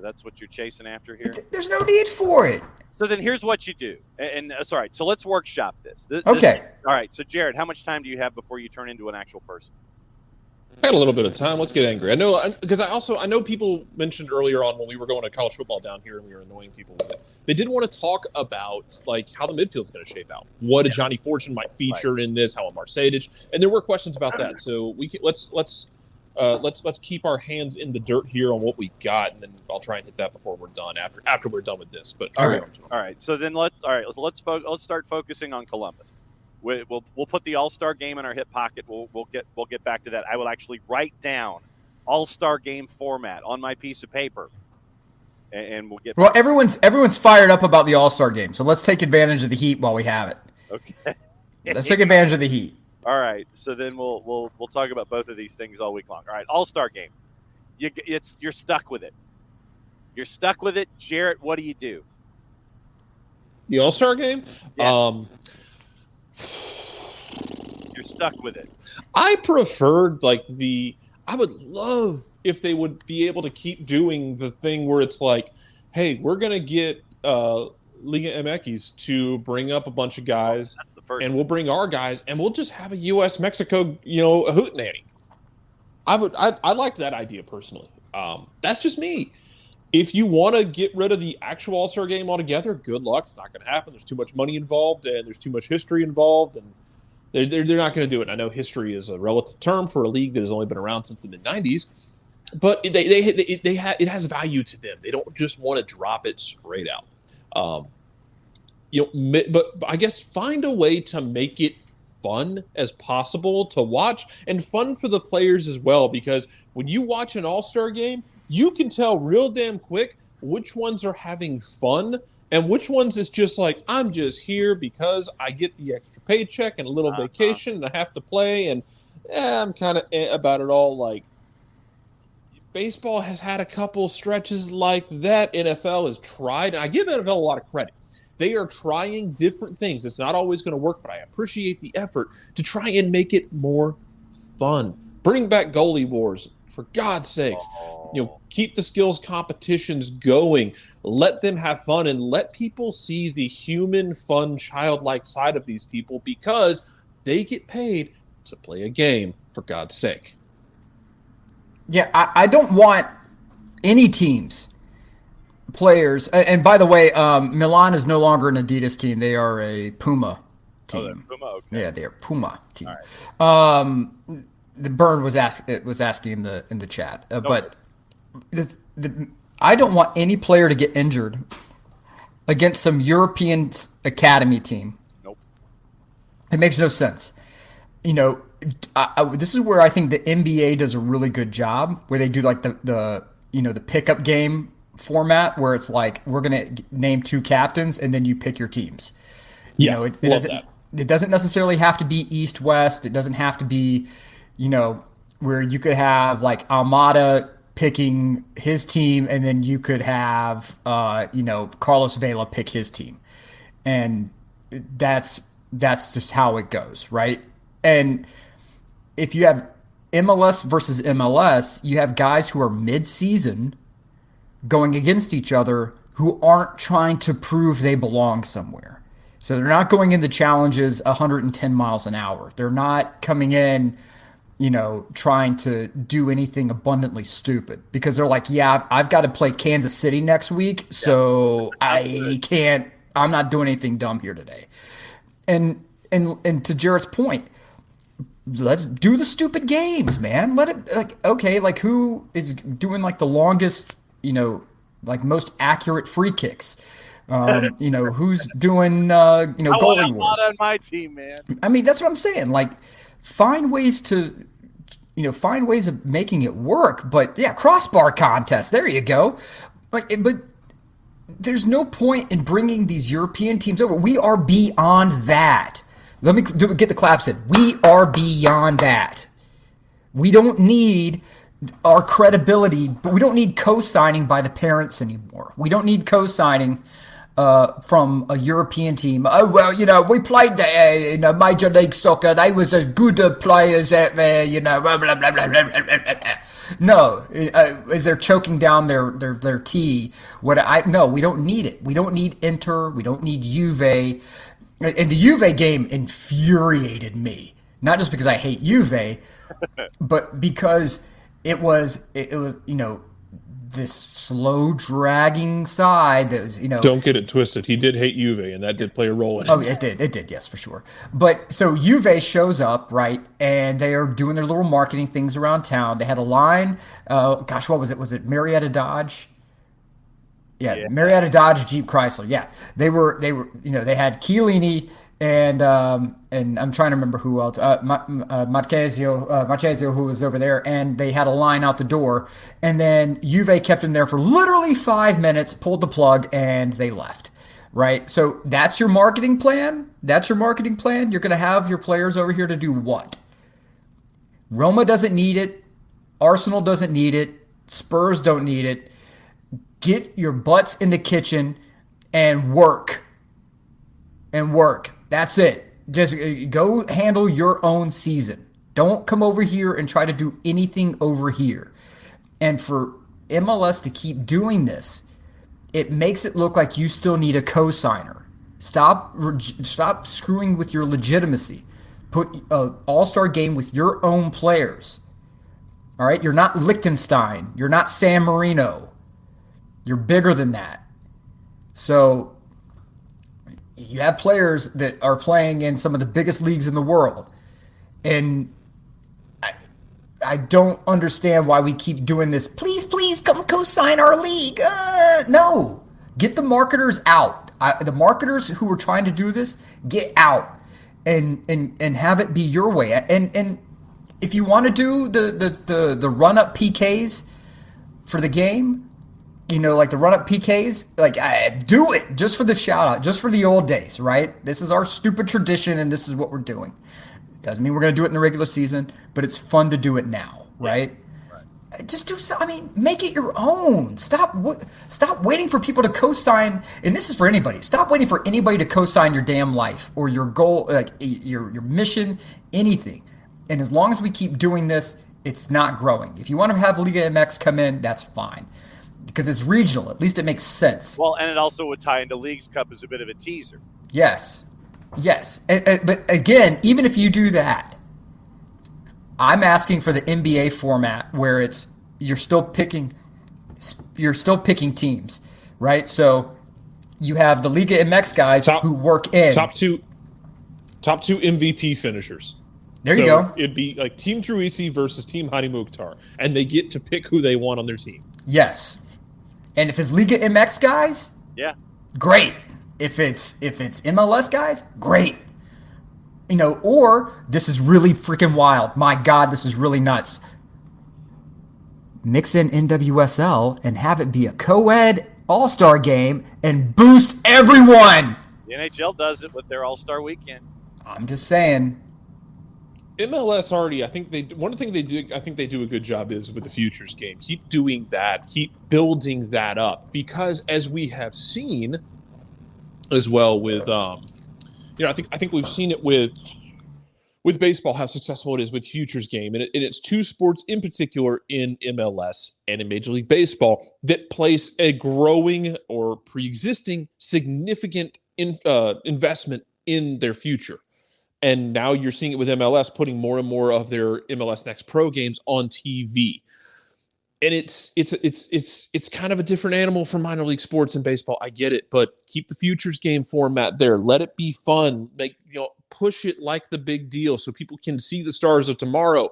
That's what you're chasing after here. There's no need for it. So then here's what you do. And all right, so let's workshop this. Okay. All right, so Jarrett, how much time do you have before you turn into an actual person? I got a little bit of time. Let's get angry. I know, because I know people mentioned earlier on when we were going to college football down here and we were annoying people with it. They did want to talk about how the midfield is going to shape out. What a Johnny Fortune might feature in this, how a Marseille, and there were questions about that. So let's keep our hands in the dirt here on what we got, and then I'll try and hit that before we're done. After we're done with this, but all right. So then let's start focusing on Columbus. We'll put the All-Star game in our hip pocket. We'll get back to that. I will actually write down All-Star game format on my piece of paper, and we'll get. Well, everyone's fired up about the All-Star game, so let's take advantage of the heat while we have it. Okay. Let's take advantage of the heat. All right, so then we'll talk about both of these things all week long. All right, All-Star game. You're stuck with it. You're stuck with it. Jarrett, what do you do? The All-Star Game? Yes. You're stuck with it. I preferred I would love if they would be able to keep doing the thing where it's like, hey, we're going to get Liga MX to bring up a bunch of guys, that's the first and we'll bring our guys, and we'll just have a U.S.-Mexico, a hootenanny. I liked that idea personally. That's just me. If you want to get rid of the actual All-Star Game altogether, good luck. It's not going to happen. There's too much money involved, and there's too much history involved, and they're not going to do it. I know history is a relative term for a league that has only been around since the mid-'90s, but it has value to them. They don't just want to drop it straight out. But I guess find a way to make it fun as possible to watch, and fun for the players as well, because when you watch an All-Star Game, you can tell real damn quick which ones are having fun and which ones is just like, I'm just here because I get the extra paycheck and a little vacation and I have to play, and I'm kind of about it all. Like, baseball has had a couple stretches like that. NFL has tried, and I give NFL a lot of credit. They are trying different things. It's not always going to work, but I appreciate the effort to try and make it more fun. Bring back goalie wars, for God's sakes. Keep the skills competitions going. Let them have fun, and let people see the human, fun, childlike side of these people, because they get paid to play a game, for God's sake. Yeah, I don't want any teams, players, and by the way, Milan is no longer an Adidas team. They are a Puma team. Puma, okay. Yeah, they are Puma team. All right. The Burn was asking in the chat, but I don't want any player to get injured against some European academy team. Nope. It makes no sense. This is where I think the NBA does a really good job, where they do like the pickup game format, where it's like, we're going to name 2 captains and then you pick your teams. It doesn't necessarily have to be East-West. It doesn't have to be, where you could have like Almada picking his team, and then you could have, Carlos Vela pick his team. And that's just how it goes, right? And if you have MLS versus MLS, you have guys who are mid-season going against each other who aren't trying to prove they belong somewhere. So they're not going into challenges 110 miles an hour. They're not coming in, trying to do anything abundantly stupid, because they're like, yeah, I've got to play Kansas City next week, so I'm not doing anything dumb here today. And to Jarrett's point, let's do the stupid games, man. Let it, who is doing like the longest, most accurate free kicks? Who's doing, goalie wars? Not on my team, man. I mean, that's what I'm saying. Like, find ways of making it work. But yeah, crossbar contest. There you go. But there's no point in bringing these European teams over. We are beyond that. Let me get the claps in. We are beyond that. We don't need our credibility, but we don't need co-signing by the parents anymore. We don't need co-signing from a European team. Oh, well, we played in Major League Soccer. They was as good players out there, blah, blah, blah, blah, blah, blah, blah. No, as they're choking down their tea. No, we don't need it. We don't need Inter. We don't need Juve. And the Juve game infuriated me. Not just because I hate Juve, but because it was this slow dragging side that was, Don't get it twisted. He did hate Juve, and that did play a role in it. Oh, it did, yes, for sure. But so Juve shows up, right, and they are doing their little marketing things around town. They had a line. What was it? Was it Marietta Dodge? Yeah, Marietta Dodge Jeep Chrysler. Yeah, they they had Chiellini and I'm trying to remember who else. Marchesio, who was over there, and they had a line out the door, and then Juve kept him there for literally 5 minutes, pulled the plug, and they left. Right. So that's your marketing plan. You're going to have your players over here to do what? Roma doesn't need it. Arsenal doesn't need it. Spurs don't need it. Get your butts in the kitchen and work. And work. That's it. Just go handle your own season. Don't come over here and try to do anything over here. And for MLS to keep doing this, it makes it look like you still need a co-signer. Stop screwing with your legitimacy. Put an all-star game with your own players. All right? You're not Liechtenstein. You're not San Marino. You're bigger than that. So you have players that are playing in some of the biggest leagues in the world. And I don't understand why we keep doing this. Please come co-sign our league. No. Get the marketers out. The marketers who are trying to do this, get out and have it be your way. And if you want to do the run-up PKs for the game, like the run-up PKs, do it just for the shout-out, just for the old days, right? This is our stupid tradition, and this is what we're doing. Doesn't mean we're going to do it in the regular season, but it's fun to do it now, right? Right. Just do so. Make it your own. Stop waiting for people to co-sign, and this is for anybody. Stop waiting for anybody to co-sign your damn life or your goal, like your mission, anything. And as long as we keep doing this, it's not growing. If you want to have Liga MX come in, that's fine. Because it's regional. At least it makes sense. Well, and it also would tie into Leagues Cup as a bit of a teaser. Yes. But again, even if you do that, I'm asking for the NBA format where you're still picking teams, right? So you have the Liga MX guys who work in top two MVP finishers. There you go. It'd be like Team Truisi versus Team Hadi Mukhtar, and they get to pick who they want on their team. Yes, and if it's Liga MX guys, yeah, great. If it's MLS guys, great. Or this is really freaking wild. My God, this is really nuts. Mix in NWSL and have it be a co-ed all-star game and boost everyone. The NHL does it with their all-star weekend. I'm just saying. MLS already, I think they do a good job is with the futures game. Keep doing that. Keep building that up, because as we have seen as well with I think we've seen it with baseball, how successful it is with futures game, and it's two sports in particular in MLS and in Major League Baseball that place a growing or pre-existing significant investment in their future. And now you're seeing it with MLS putting more and more of their MLS Next Pro games on TV. And it's kind of a different animal from minor league sports and baseball. I get it, but keep the futures game format there. Let it be fun. Push it like the big deal so people can see the stars of tomorrow.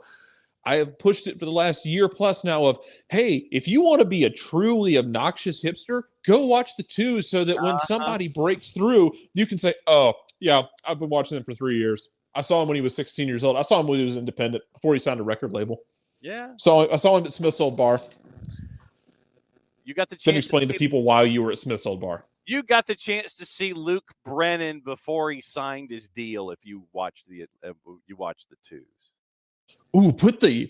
I have pushed it for the last year plus now of, hey, if you want to be a truly obnoxious hipster, go watch the twos so that when somebody breaks through, you can say, oh, yeah, I've been watching them for 3 years. I saw him when he was 16 years old. I saw him when he was independent before he signed a record label. Yeah. So I saw him at Smith's Old Bar. You got the chance to explain to people why you were at Smith's Old Bar. You got the chance to see Luke Brennan before he signed his deal. If you watched the twos. Ooh, put the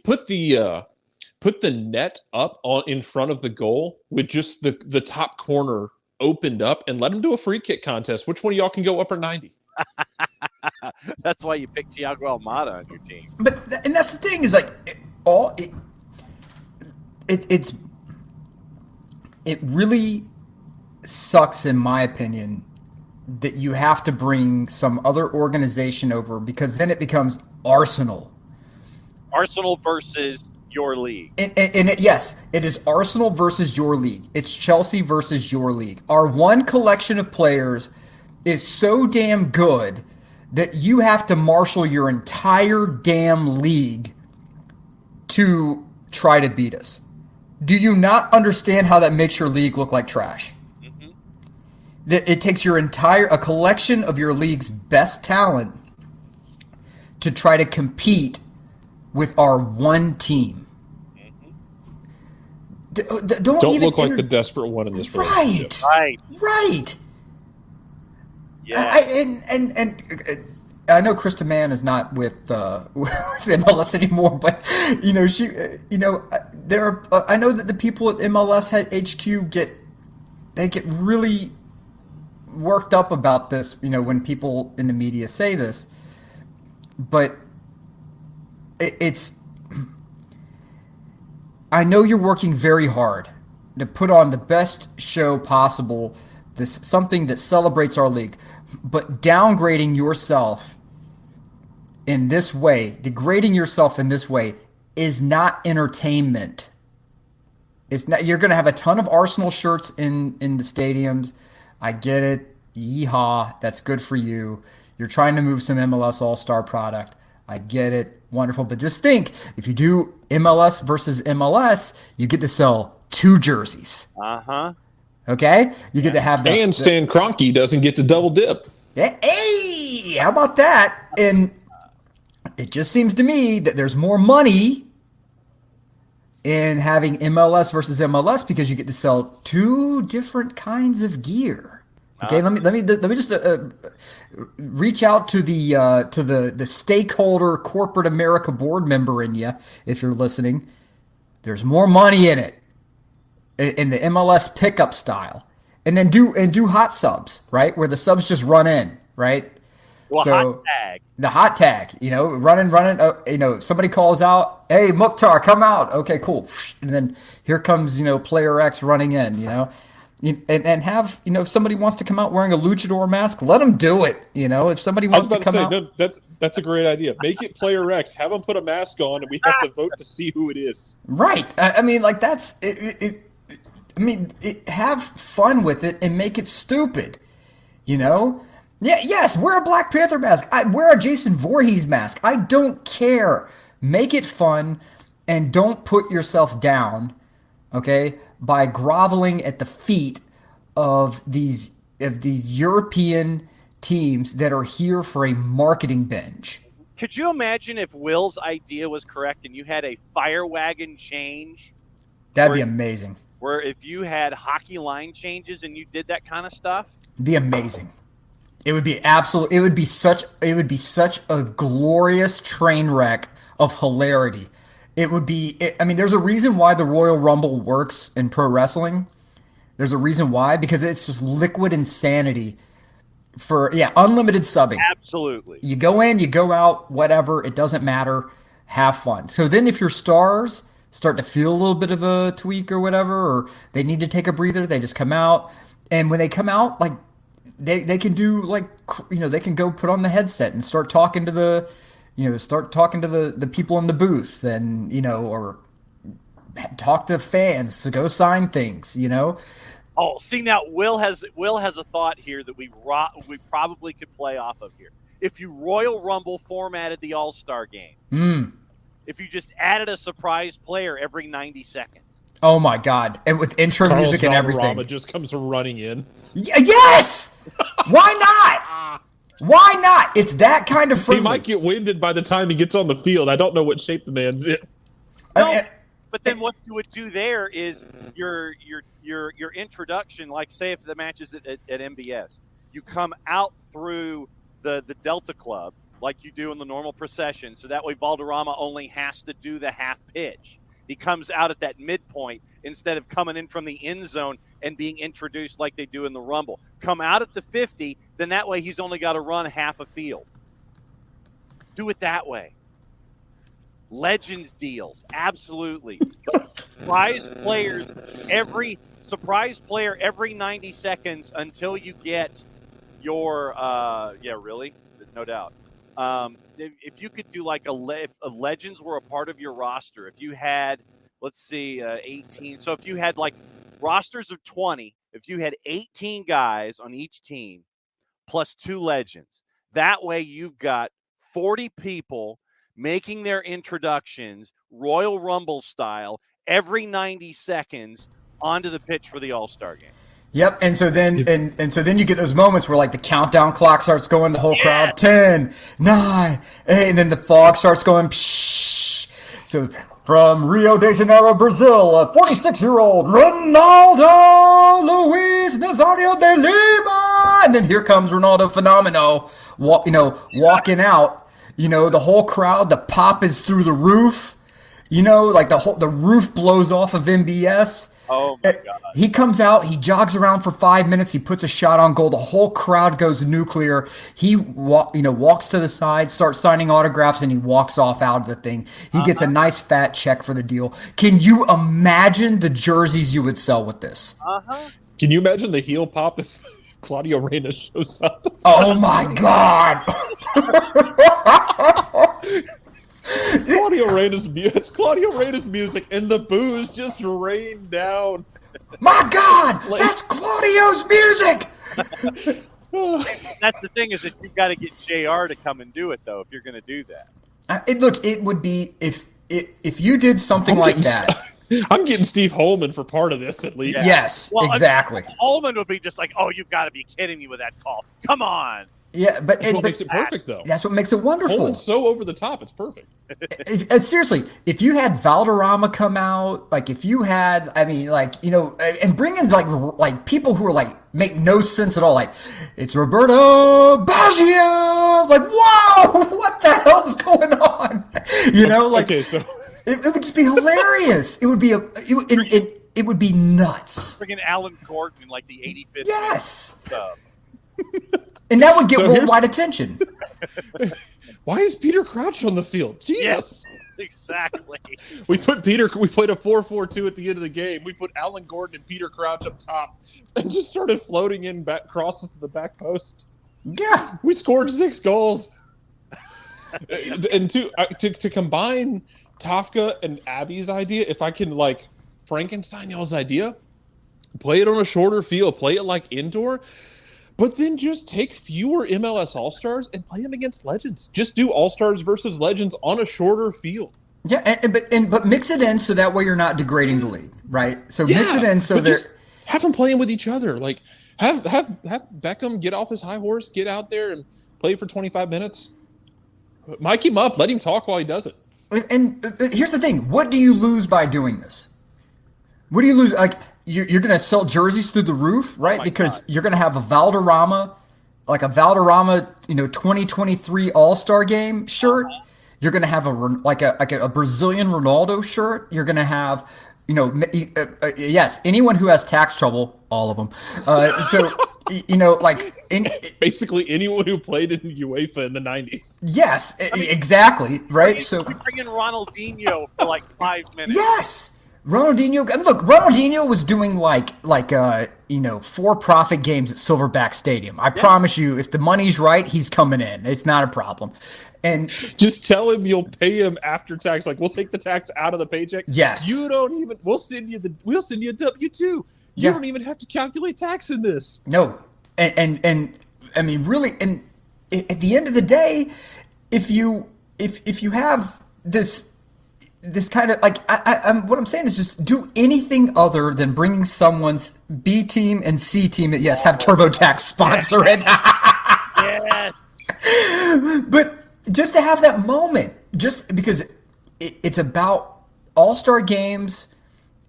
net up in front of the goal with just the top corner opened up, and let him do a free kick contest. Which one of y'all can go upper 90? That's why you picked Thiago Almada on your team. And that's the thing is it really sucks, in my opinion, that you have to bring some other organization over, because then it becomes Arsenal. Arsenal versus your league. Yes, it is Arsenal versus your league. It's Chelsea versus your league. Our one collection of players is so damn good that you have to marshal your entire damn league to try to beat us. Do you not understand how that makes your league look like trash? Mm-hmm. That it takes a collection of your league's best talent to try to compete with our one team. Mm-hmm. Don't look like the desperate one in this relationship. Right. Yeah. I know Krista Mann is not with with MLS anymore, but she there are I know that the people at MLS HQ get really worked up about this, when people in the media say this, but it's I know you're working very hard to put on the best show possible, something that celebrates our league, but downgrading yourself in this way, degrading yourself in this way, is not entertainment. It's not. You're going to have a ton of Arsenal shirts in the stadiums. I get it. Yeehaw. That's good for you. You're trying to move some MLS All-Star product. I get it. Wonderful. But just think, if you do MLS versus MLS, you get to sell 2 jerseys. Uh-huh. Okay? You get to have that. And Stan Kroenke doesn't get to double dip. Hey, how about that? And it just seems to me that there's more money in having MLS versus MLS because you get to sell 2 different kinds of gear. Okay, let me just reach out to the stakeholder corporate America board member in you if you're listening. There's more money in it, in the MLS pickup style, and then do hot subs, right, where the subs just run in, right. Well, so, hot tag. The hot tag, running. Somebody calls out, "Hey, Mukhtar, come out." Okay, cool. And then here comes, player X running in, and have, if somebody wants to come out wearing a luchador mask, let them do it. If somebody wants to come out. No, that's a great idea. Make it player X. Have them put a mask on, and we have to vote to see who it is. Right. I mean, like that's it. Have fun with it and make it stupid. Yeah, yes, wear a Black Panther mask. Wear a Jason Voorhees mask. I don't care. Make it fun and don't put yourself down, okay, by groveling at the feet of these European teams that are here for a marketing binge. Could you imagine if Will's idea was correct and you had a fire wagon change? That'd be amazing. Where if you had hockey line changes and you did that kind of stuff? It'd be amazing. It would be absolute. It would be such a glorious train wreck of hilarity. It would be. There's a reason why the Royal Rumble works in pro wrestling. There's a reason why, because it's just liquid insanity for unlimited subbing. Absolutely. You go in, you go out, whatever. It doesn't matter. Have fun. So then, if your stars start to feel a little bit of a tweak or whatever, or they need to take a breather, they just come out. And when they come out, like. They can do they can go put on the headset and start talking to the people in the booth and or talk to fans to go sign things. Oh, see now, Will has a thought here that we probably could play off of here. If you Royal Rumble formatted the All-Star Game, if you just added a surprise player every 90 seconds. Oh my God! And with intro music and everything, Rama just comes running in. Yes! Why not? Why not? It's that kind of friendly. He might get winded by the time he gets on the field. I don't know what shape the man's in. No, but then what you would do there is your introduction, like say if the match is at MBS, you come out through the Delta Club like you do in the normal procession, so that way Valderrama only has to do the half pitch. He comes out at that midpoint instead of coming in from the end zone and being introduced like they do in the Rumble. Come out at the 50, then that way he's only got to run half a field. Do it that way. Legends deals, absolutely. Surprise player every 90 seconds until you get your really? No doubt. If you could do like if legends were a part of your roster, if you had, let's see, 18. So if you had like rosters of 20, if you had 18 guys on each team plus 2 legends, that way you've got 40 people making their introductions Royal Rumble style every 90 seconds onto the pitch for the All-Star Game. Yep, and so then you get those moments where like the countdown clock starts going, the whole crowd 10, 9, 8, and then the fog starts going. Psh. So from Rio de Janeiro, Brazil, a 46-year-old Ronaldo Luis Nazario de Lima, And then here comes Ronaldo Fenomeno, walking out. The whole crowd, the pop is through the roof. Like the roof blows off of MBS. Oh my God. He comes out, he jogs around for 5 minutes, he puts a shot on goal, the whole crowd goes nuclear. He walks to the side, starts signing autographs, and he walks off out of the thing. He gets a nice fat check for the deal. Can you imagine the jerseys you would sell with this? Can you imagine the heel pop if Claudio Reyna shows up? Oh my God. It's Claudio Reyna's music, and the boos just rain down. My God, that's Claudio's music. That's the thing, is that you've got to get JR to come and do it, though, if you're going to do that. It would be if you did something like that. I'm getting Steve Holman for part of this, at least. Yeah. Yes, well, exactly. Holman would be just like, "Oh, you've got to be kidding me with that call! Come on!" Yeah, but that's what makes it perfect, though. That's what makes it wonderful. Holman's so over the top, it's perfect. Seriously, if you had Valderrama come out, like if you had, and bring in like people who are like make no sense at all, like it's Roberto Baggio, like whoa, what the hell is going on? Okay, so it would just be hilarious. It would be it would be nuts. Freaking Alan Gordon in like the 85th. Yes. And that would get worldwide attention. Why is Peter Crouch on the field? Jesus. Yes, exactly. We played a 4-4-2 at the end of the game. We put Alan Gordon and Peter Crouch up top and just started floating in back crosses to the back post. Yeah. We scored 6 goals. And to combine Tafka and Abby's idea, if I can like Frankenstein y'all's idea, play it on a shorter field, play it like indoor. But then just take fewer MLS All-Stars and play them against Legends. Just do All-Stars versus Legends on a shorter field. Yeah, but mix it in so that way you're not degrading the league, right? So mix it in so that have them playing with each other. Like have Beckham get off his high horse, get out there and play for 25 minutes. Mic him up, let him talk while he does it. And here's the thing: what do you lose by doing this? What do you lose? Like you're going to sell jerseys through the roof, right? Because you're going to have a Valderrama 2023 All-Star Game shirt. You're going to have a Brazilian Ronaldo shirt. You're going to have, yes, anyone who has tax trouble, all of them. Basically anyone who played in UEFA in the 90s. Yes, exactly, right? So bring in Ronaldinho for like 5 minutes. Yes. Ronaldinho was doing for-profit games at Silverback Stadium. I promise you, if the money's right, he's coming in. It's not a problem. And just tell him you'll pay him after tax. Like we'll take the tax out of the paycheck. Yes. We'll send you a W-2. You don't even have to calculate tax in this. No. And I mean really, and at the end of the day, if you have this kind of what I'm saying is just do anything other than bringing someone's B team and C team that have TurboTax sponsor it. Yes. But just to have that moment, just because it's about All-Star games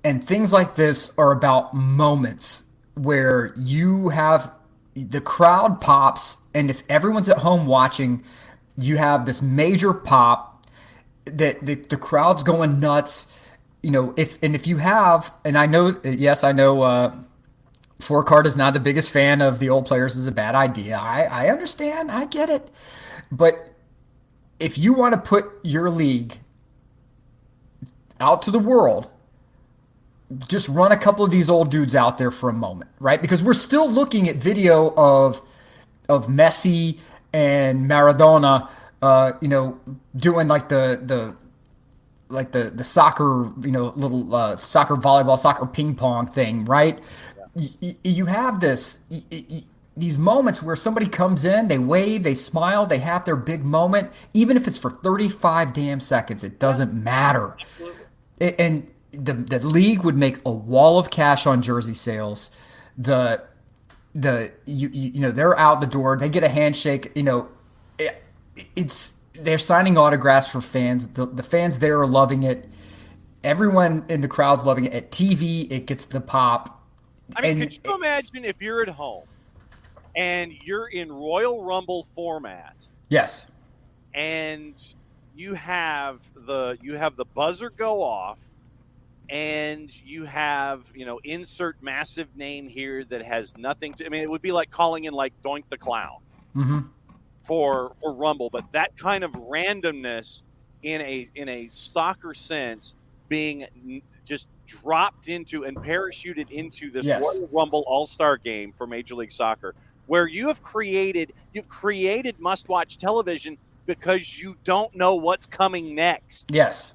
and things like this are about moments where you have the crowd pops, and if everyone's at home watching, you have this major pop. That the crowd's going nuts, if you have, and I know, Four Card is not the biggest fan of the old players is a bad idea. I understand, I get it, but if you want to put your league out to the world, just run a couple of these old dudes out there for a moment, right? Because we're still looking at video of Messi and Maradona. Doing like the soccer, little soccer volleyball, soccer ping pong thing, right? Yeah. You have these moments where somebody comes in, they wave, they smile, they have their big moment, even if it's for 35 damn seconds, it doesn't matter. Absolutely. And the league would make a wall of cash on jersey sales. They're out the door, they get a handshake, they're signing autographs for fans. The fans there are loving it. Everyone in the crowd's loving it. At TV, it gets the pop. I mean, could you imagine if you're at home and you're in Royal Rumble format. Yes. And you have the buzzer go off, and you have, insert massive name here that has nothing to. I mean, it would be like calling in like Doink the Clown for Rumble, but that kind of randomness in a soccer sense being just dropped into and parachuted into this Royal Rumble All-Star Game for Major League Soccer, where you've created must-watch television because you don't know what's coming next. Yes.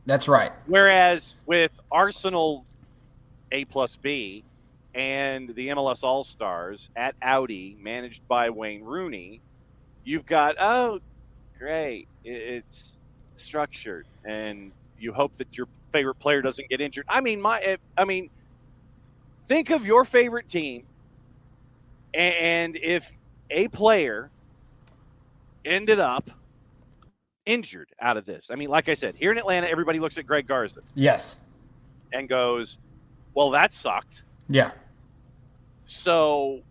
That's right. Whereas with Arsenal A+B and the MLS All-Stars at Audi, managed by Wayne Rooney, you've got, oh, great, it's structured, and you hope that your favorite player doesn't get injured. I mean, think of your favorite team, and if a player ended up injured out of this. I mean, like I said, here in Atlanta, everybody looks at Greg Garza. Yes. And goes, well, that sucked. Yeah. So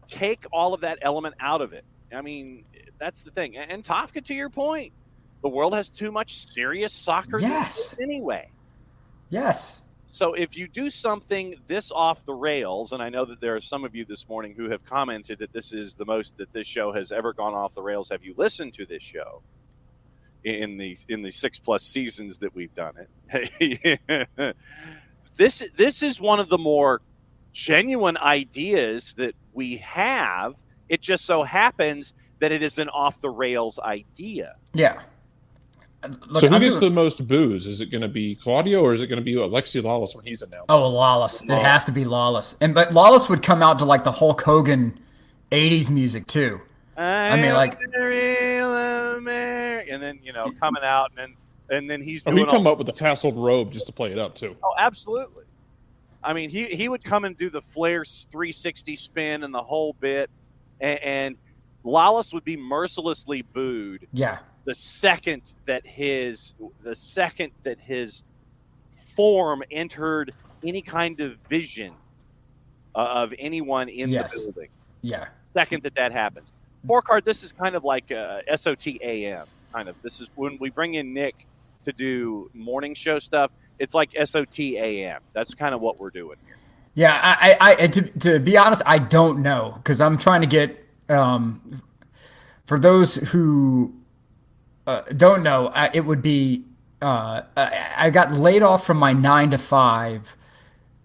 take all of that element out of it. I mean, that's the thing. And Tofka, to your point, the world has too much serious soccer anyway. Yes. So if you do something this off the rails, and I know that there are some of you this morning who have commented that this is the most that this show has ever gone off the rails. Have you listened to this show in the 6+ seasons that we've done it? This is one of the more genuine ideas that we have. It just so happens that it is an off the rails idea. Yeah. Look, so who gets the most boos? Is it going to be Claudio, or is it going to be Alexi Lawless when he's announced? Oh, Lawless. It has to be Lawless. But Lawless would come out to like the Hulk Hogan 80s music too. I mean, like, and then coming out, and then he's doing. He'd come up with a tasseled robe just to play it up too. Oh, absolutely. I mean, he would come and do the Flair 360 spin and the whole bit, and Lawless would be mercilessly booed. Yeah. The second that his form entered any kind of vision of anyone in the building. Yeah. Second that happens. Four-card, this is kind of like SOTAM, kind of. This is when we bring in Nick to do morning show stuff. It's like SOTAM. That's kind of what we're doing here. Yeah, I to be honest, I don't know, because I'm trying to get for those who don't know, it would be I got laid off from my 9 to 5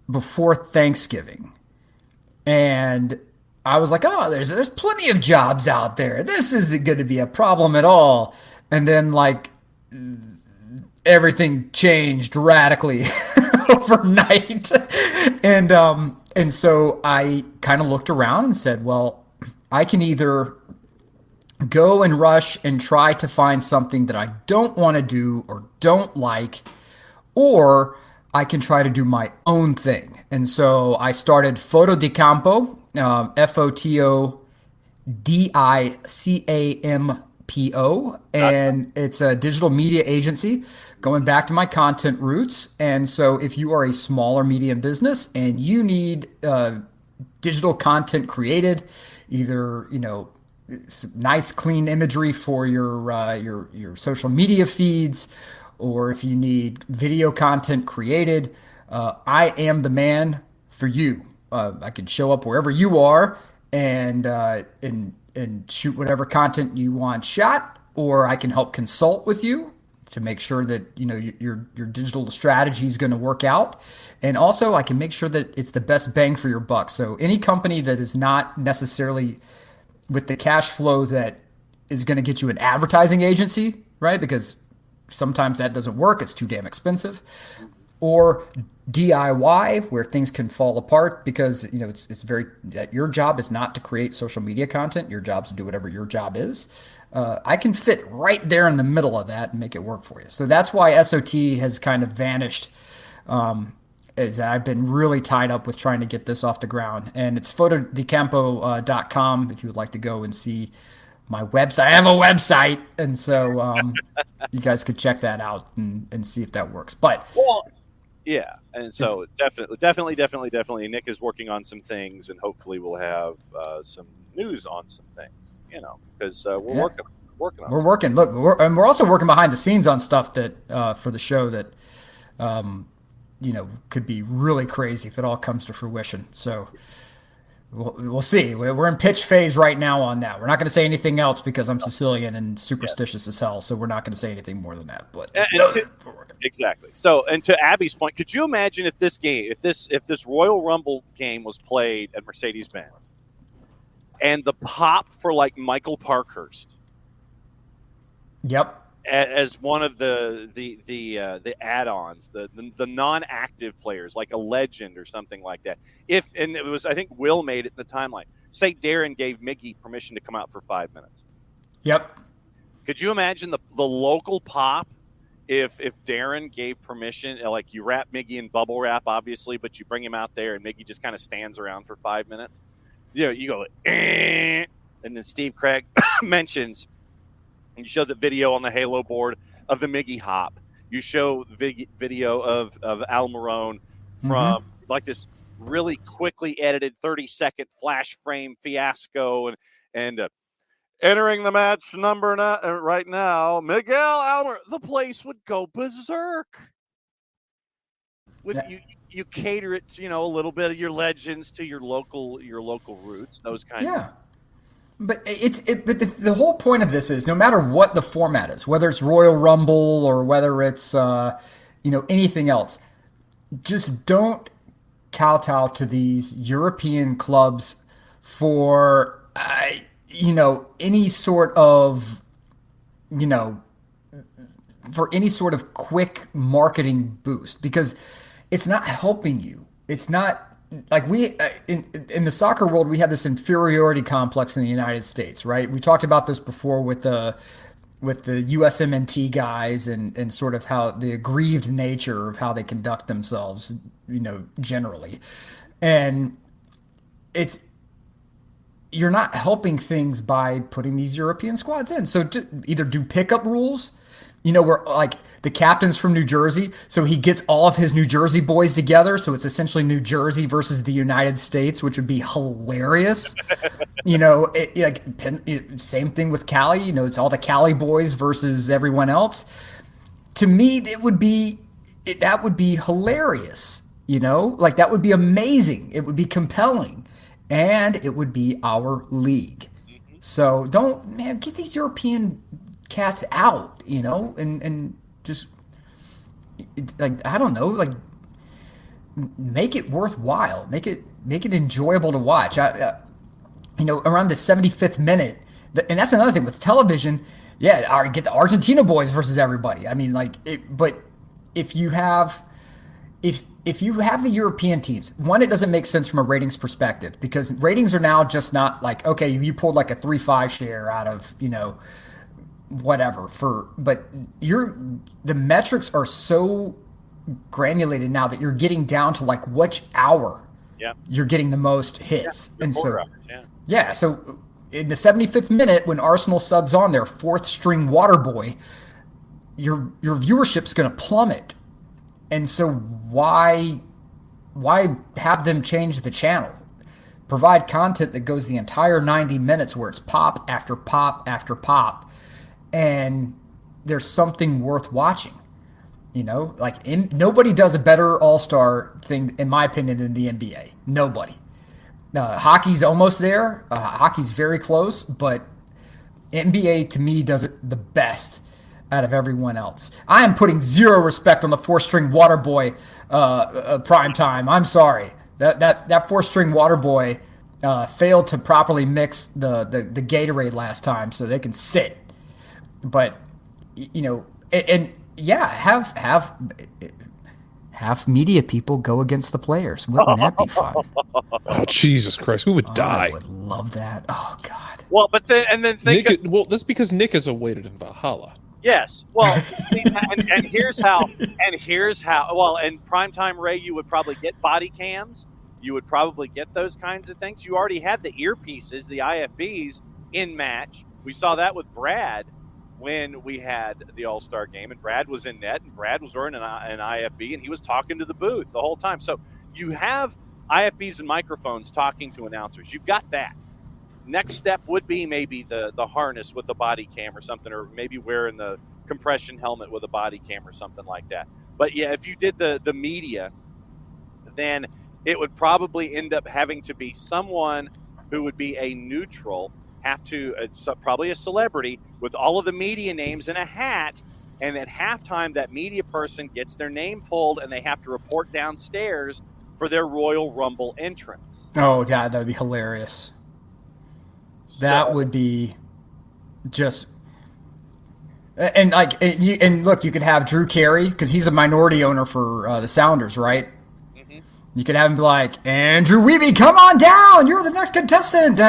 before Thanksgiving, and I was like, oh, there's plenty of jobs out there. This isn't going to be a problem at all. And then like everything changed radically overnight, and so I kind of looked around and said, well, I can either go and rush and try to find something that I don't want to do or don't like, or I can try to do my own thing. And so I started Foto di Campo, FOTODICAMPO, and it's a digital media agency going back to my content roots. And so if you are a smaller medium business and you need digital content created, either, nice clean imagery for your social media feeds, or if you need video content created, I am the man for you. I can show up wherever you are and shoot whatever content you want shot, or I can help consult with you to make sure that your digital strategy is going to work out, and also I can make sure that it's the best bang for your buck. So any company that is not necessarily with the cash flow that is going to get you an advertising agency, right? Because sometimes that doesn't work. It's too damn expensive. Or DIY, where things can fall apart because, it's very, your job is not to create social media content. Your job is to do whatever your job is. I can fit right there in the middle of that and make it work for you. So that's why SOT has kind of vanished, is that I've been really tied up with trying to get this off the ground. And it's fotodicampo.com if you would like to go and see my website. I have a website, and so you guys could check that out and see if that works. But Yeah, and so definitely, Nick is working on some things, and hopefully we'll have some news on some things. Because we're working on. We're working. Look, we're also working behind the scenes on stuff that for the show that could be really crazy if it all comes to fruition. So we'll see. We're in pitch phase right now on that. We're not going to say anything else because I'm Sicilian and superstitious as hell. So we're not going to say anything more than that. But exactly. So, and to Abby's point, could you imagine if this Royal Rumble game was played at Mercedes-Benz, and the pop for like Michael Parkhurst? Yep. As one of the add-ons, the non-active players, like a legend or something like that. And it was, I think Will made it in the timeline. Say Darren gave Miggy permission to come out for 5 minutes. Yep. Could you imagine the local pop if Darren gave permission? Like, you wrap Miggy in bubble wrap, obviously, but you bring him out there and Miggy just kind of stands around for 5 minutes. You go, and then Steve Craig mentions. You show the video on the Halo board of the Miggy hop. You show the video of Al Marone from like this really quickly edited 30-second flash frame fiasco, and entering the match number right now, Miguel Almer. The place would go berserk. With you cater it to, a little bit of your legends to your local roots, those kind of. But but the whole point of this is, no matter what the format is, whether it's Royal Rumble or whether it's anything else, just don't kowtow to these European clubs for any sort of quick marketing boost, because it's not helping you. It's not. Like we in the soccer world, we have this inferiority complex in the United States, right? We talked about this before with the USMNT guys and sort of how the aggrieved nature of how they conduct themselves, generally. And you're not helping things by putting these European squads in. So either do pickup rules, where like the captain's from New Jersey, so he gets all of his New Jersey boys together. So it's essentially New Jersey versus the United States, which would be hilarious. Same thing with Cali. It's all the Cali boys versus everyone else. To me, that would be hilarious. Like that would be amazing. It would be compelling, and it would be our league. So get these European cats out, and just like, I don't know, like make it worthwhile, make it enjoyable to watch. Around the 75th minute, and that's another thing with television. Yeah, get the Argentina boys versus everybody. I mean, but if you have the European teams, one, it doesn't make sense from a ratings perspective, because ratings are now just not like, okay, you pulled like a 3-5 share out of whatever but the metrics are so granulated now that you're getting down to like which hour you're getting the most hits. And so so in the 75th minute, when Arsenal subs on their fourth string water boy, your viewership's going to plummet. And so why have them change the channel? Provide content that goes the entire 90 minutes where it's pop after pop after pop, and there's something worth watching. Nobody does a better All-Star thing, in my opinion, than the NBA. Nobody. Hockey's almost there. Hockey's very close, but NBA to me does it the best out of everyone else. I am putting zero respect on the four-string water boy prime time. I'm sorry. That four-string water boy failed to properly mix the Gatorade last time, so they can sit. But have media people go against the players. Wouldn't that be fun? Oh, Jesus Christ, who would die? I would love that. Oh God. Well, but then think. That's because Nick is awaited in Valhalla. Yes. Well, and here's how. Well, in primetime, Ray, you would probably get body cams. You would probably get those kinds of things. You already have the earpieces, the IFBs in match. We saw that with Brad. when we had the All-Star Game, and Brad was in net, and Brad was wearing an IFB, and he was talking to the booth the whole time. So you have IFBs and microphones talking to announcers. You've got that. Next step would be maybe the harness with the body cam or something, or maybe wearing the compression helmet with a body cam or something like that. But yeah, if you did the media, then it would probably end up having to be someone who would be a neutral, it's probably a celebrity with all of the media names in a hat. And at halftime, that media person gets their name pulled and they have to report downstairs for their Royal Rumble entrance. Oh, God, that would be hilarious. That would be just, and look, you could have Drew Carey, because he's a minority owner for the Sounders, right? Mm-hmm. You could have him be like, Andrew Wiebe, come on down, you're the next contestant.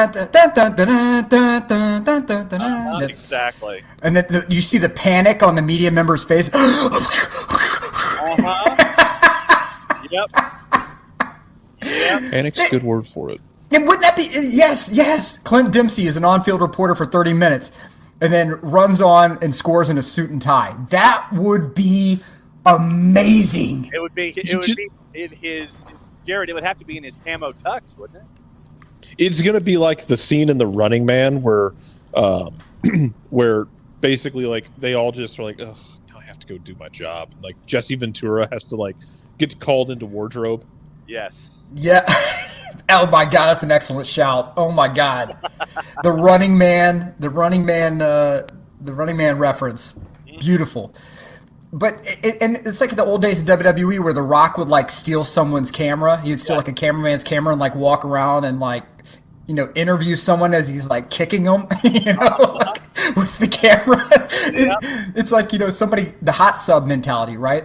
Exactly. And then you see the panic on the media member's face. Yep. Panic's a good word for it. And wouldn't that be, yes. Clint Dempsey is an on-field reporter for 30 minutes and then runs on and scores in a suit and tie. That would be amazing. It would be in his, Jarrett, it would have to be in his camo tux, wouldn't it? It's going to be like the scene in The Running Man where where basically like they all just are like, ugh, now I have to go do my job. Like Jesse Ventura has to get called into wardrobe. Yes. Yeah. Oh my God, that's an excellent shout. Oh my God. The Running Man reference. Beautiful. But it's like the old days of WWE where The Rock would steal someone's camera. He would steal a cameraman's camera and walk around and interview someone as he's kicking them, with the camera. It's like, somebody, the hot sub mentality, right?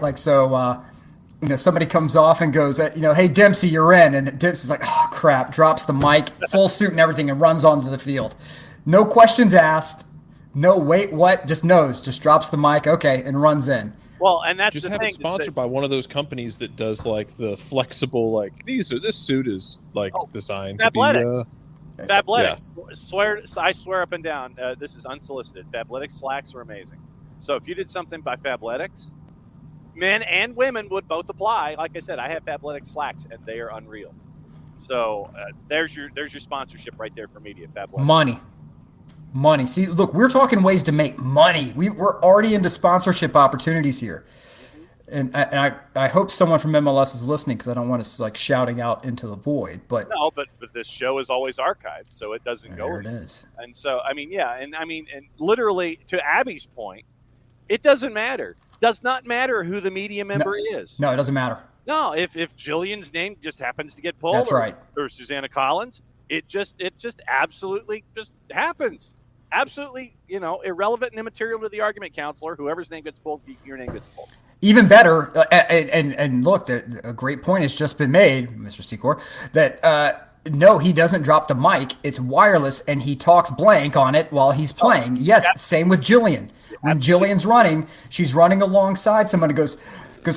Somebody comes off and goes, hey, Dempsey, you're in. And Dempsey's like, oh, crap, drops the mic, full suit and everything, and runs onto the field. No questions asked. No, wait, what? Just knows. Just drops the mic, okay, and runs in. Well, and that's just the have thing. It sponsored by one of those companies that does the flexible, this suit is designed Fabletics. to be. Fabletics. Yeah. I swear up and down, this is unsolicited. Fabletics slacks are amazing. So if you did something by Fabletics, men and women would both apply. Like I said, I have Fabletics slacks, and they are unreal. So there's your sponsorship right there for media. Fabletics. Money. See, look, we're talking ways to make money. We're already into sponsorship opportunities here. And I hope someone from MLS is listening, because I don't want us shouting out into the void. But no, but this show is always archived, so it doesn't go. There it is. And so, and literally, to Abby's point, it doesn't matter. Does not matter who the media member is. No, it doesn't matter. No, if Jillian's name just happens to get pulled, that's right, or Susanna Collins, it just absolutely just happens. Absolutely, irrelevant and immaterial to the argument, counselor. Whoever's name gets pulled, your name gets pulled. Even better, and look, a great point has just been made, Mr. Secor, that no, he doesn't drop the mic. It's wireless, and he talks blank on it while he's playing. Yes, same with Jillian. When Jillian's running, she's running alongside someone who goes,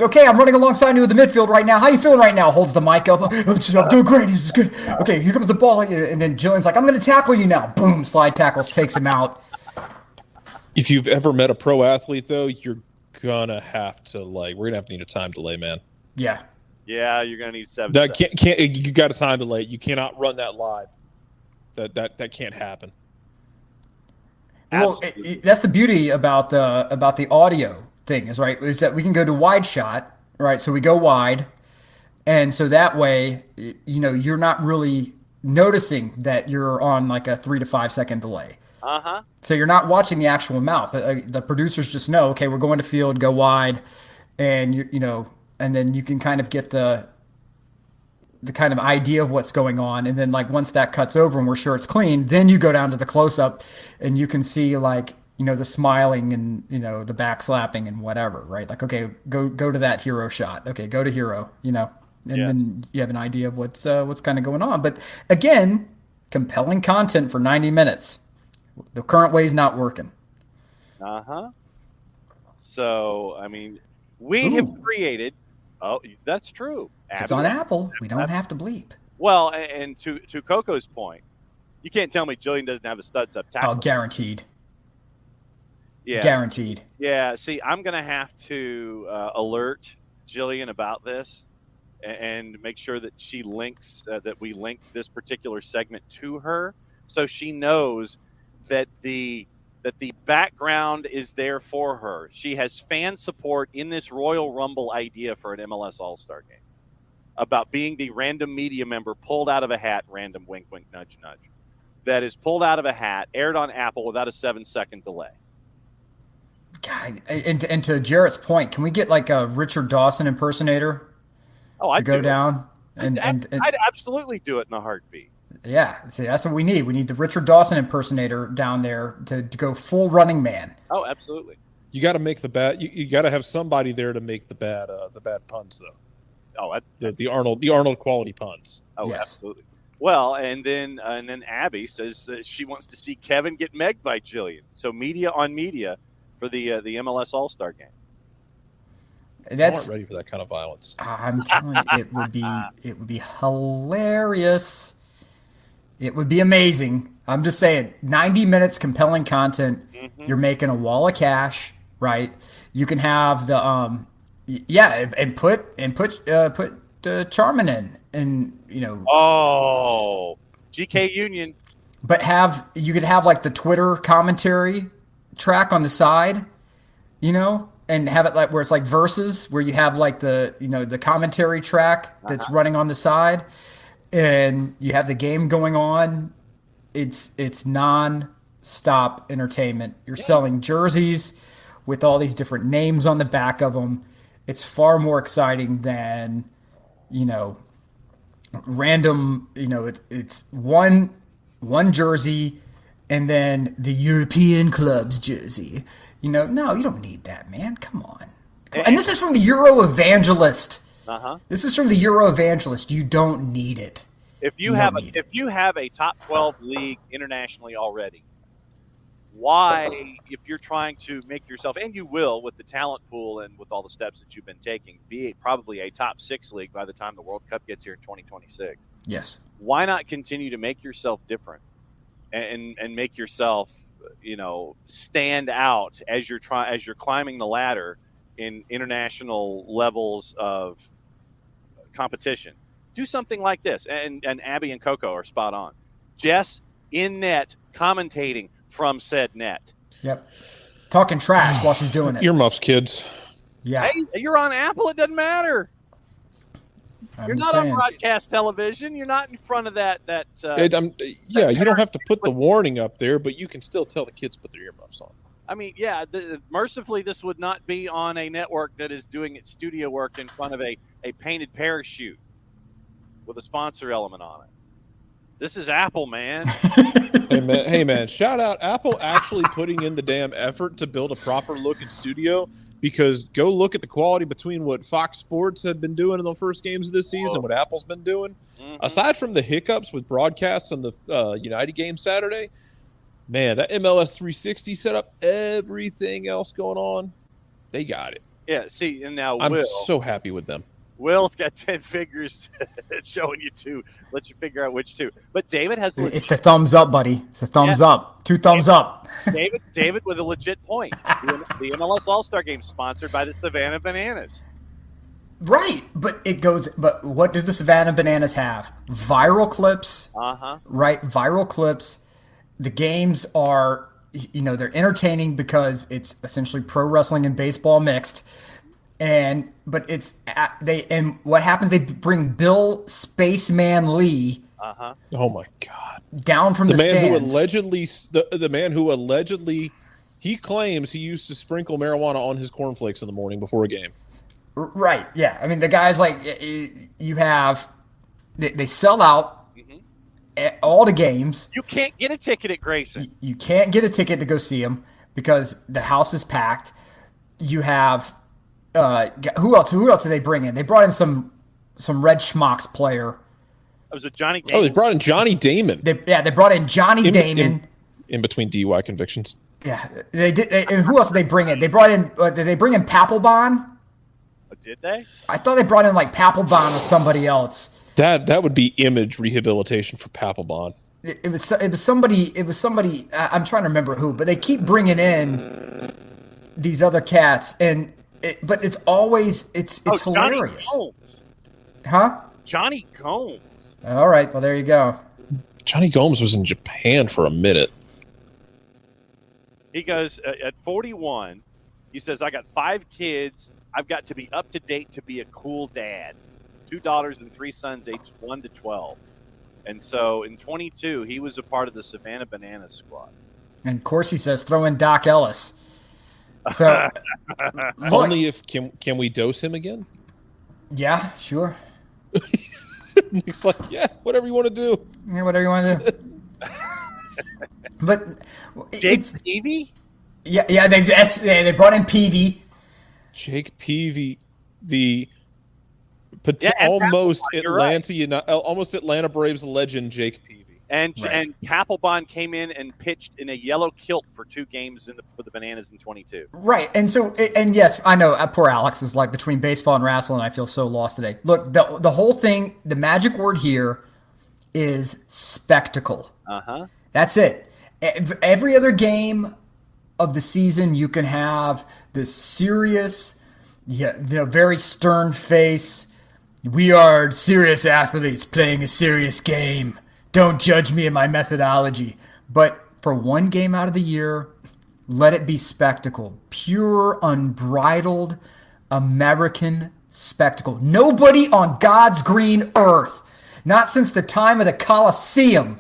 okay, I'm running alongside you in the midfield right now. How you feeling right now? Holds the mic up. I'm doing great. This is good. Okay, here comes the ball. And then Jillian's like, I'm going to tackle you now. Boom, slide tackles, takes him out. If you've ever met a pro athlete, though, you're going to have to, we're going to have to need a time delay, man. Yeah. Yeah, you're going to need 7 that seconds. You got a time delay. You cannot run that live. That can't happen. Well, that's the beauty about the audio thing is that we can go to wide shot, right? So we go wide, and so that way, you're not really noticing that you're on a 3 to 5 second delay. So you're not watching the actual mouth. The producers just know, okay, we're going to field, go wide, and and then you can kind of get the kind of idea of what's going on. And then once that cuts over and we're sure it's clean, then you go down to the close up and you can see the smiling and, the back slapping and whatever, right? Okay, go to that hero shot. Okay, go to hero, and then you have an idea of what's kind of going on. But again, compelling content for 90 minutes. The current way is not working. So, we have created, that's true. If it's on Apple, we don't have to bleep. Well, and to Coco's point, you can't tell me Jillian doesn't have a studs up tackle. Oh, guaranteed. Yeah, guaranteed. Yeah, see, I'm going to have to alert Jillian about this and make sure that she links that we link this particular segment to her, so she knows that the background is there for her. She has fan support in this Royal Rumble idea for an MLS All-Star Game about being the random media member pulled out of a hat, random wink, wink, nudge, nudge, that is pulled out of a hat, aired on Apple without a 7-second delay. God, and to Jarrett's point, can we get like a Richard Dawson impersonator to go down? And I'd absolutely do it in a heartbeat. Yeah, see, that's what we need. We need the Richard Dawson impersonator down there to go full Running Man. Oh, absolutely. You got to make the bad. You got to have somebody there to make the bad puns though. Oh, the Arnold quality puns. Oh, yes. Absolutely. Well, and then Abby says she wants to see Kevin get megged by Jillian. So media on media for the MLS All-Star Game. I wasn't ready for that kind of violence. I'm telling you, it would be hilarious. It would be amazing. I'm just saying, 90 minutes compelling content. Mm-hmm. You're making a wall of cash, right? You can have the and put Charmin in, and GK Union. But you could have like the Twitter commentary track on the side, and have it like where it's like verses, where you have like the commentary track that's running on the side, and you have the game going on. It's non-stop entertainment. You're selling jerseys with all these different names on the back of them. It's far more exciting than, random, it's one jersey and then the European club's jersey. No, you don't need that, man. Come on. And this is from the Euro Evangelist. This is from the Euro Evangelist. You don't need it. If you have a top 12 league internationally already, why, if you're trying to make yourself, and you will with the talent pool and with all the steps that you've been taking, be probably a top 6 league by the time the World Cup gets here in 2026? Yes. Why not continue to make yourself different and make yourself, stand out as you're climbing the ladder in international levels of competition? Do something like this. And Abby and Coco are spot on. Jess in net commentating from said net. Yep. Talking trash while she's doing it. Earmuffs, kids. Yeah. Hey, you're on Apple. It doesn't matter. You're not on broadcast television. You're not in front of that. You don't have to put the warning up there, but you can still tell the kids to put their earmuffs on. I mean, yeah, mercifully, this would not be on a network that is doing its studio work in front of a painted parachute with a sponsor element on it. This is Apple, man. Hey, man, shout out Apple actually putting in the damn effort to build a proper looking studio, because go look at the quality between what Fox Sports had been doing in the first games of this season, what Apple's been doing. Mm-hmm. Aside from the hiccups with broadcasts on the United game Saturday, man, that MLS 360 setup, everything else going on, they got it. Yeah, see, and now I'm so happy with them. Will's got 10 fingers showing you 2. Let you figure out which 2. But David has... It's the thumbs up, buddy. It's the thumbs up. 2 thumbs up. David with a legit point. The MLS All-Star Game sponsored by the Savannah Bananas. Right. But what do the Savannah Bananas have? Viral clips. Right. Viral clips. The games are, they're entertaining because it's essentially pro wrestling and baseball mixed. And what happens? They bring Bill Spaceman Lee. Oh my God! Down from the stands. The man who allegedly he claims he used to sprinkle marijuana on his cornflakes in the morning before a game. Right? Yeah. I mean, the guy's like, you have they sell out at all the games. You can't get a ticket at Grayson. You can't get a ticket to go see him because the house is packed. You have. Who else did they bring in? They brought in some Red Schmucks player. Was it Johnny Damon? Oh, they brought in Johnny Damon. They brought in Johnny Damon. In between DUI convictions. Yeah, they did. And who else did they bring in? They brought in. Did they bring in Papelbon? Did they? I thought they brought in like Papelbon or somebody else. That would be image rehabilitation for Papelbon. it was somebody. I'm trying to remember who, but they keep bringing in these other cats, but it's always it's hilarious. Johnny Gomes. Huh? Johnny Gomes. All right. Well, there you go. Johnny Gomes was in Japan for a minute. He goes at 41. He says, "I got 5 kids. I've got to be up to date to be a cool dad. 2 daughters and 3 sons, aged 1 to 12." And so in 22, he was a part of the Savannah Bananas squad. And of course, he says, "Throw in Doc Ellis." So only if can we dose him again? Yeah, sure. He's like, yeah, whatever you want to do. Yeah, whatever you want to do. But Jake Peavy? Yeah, they brought in Peavy. Jake Peavy, the almost Atlanta Braves legend, Jake Peavy. And Kappelbaum came in and pitched in a yellow kilt for 2 games for the Bananas in 22. Right, and yes, I know. Poor Alex is like between baseball and wrestling. I feel so lost today. Look, the whole thing. The magic word here is spectacle. That's it. Every other game of the season, you can have this serious, very stern face. We are serious athletes playing a serious game. Don't judge me in my methodology. But for one game out of the year, let it be spectacle. Pure, unbridled American spectacle. Nobody on God's green earth, not since the time of the Colosseum,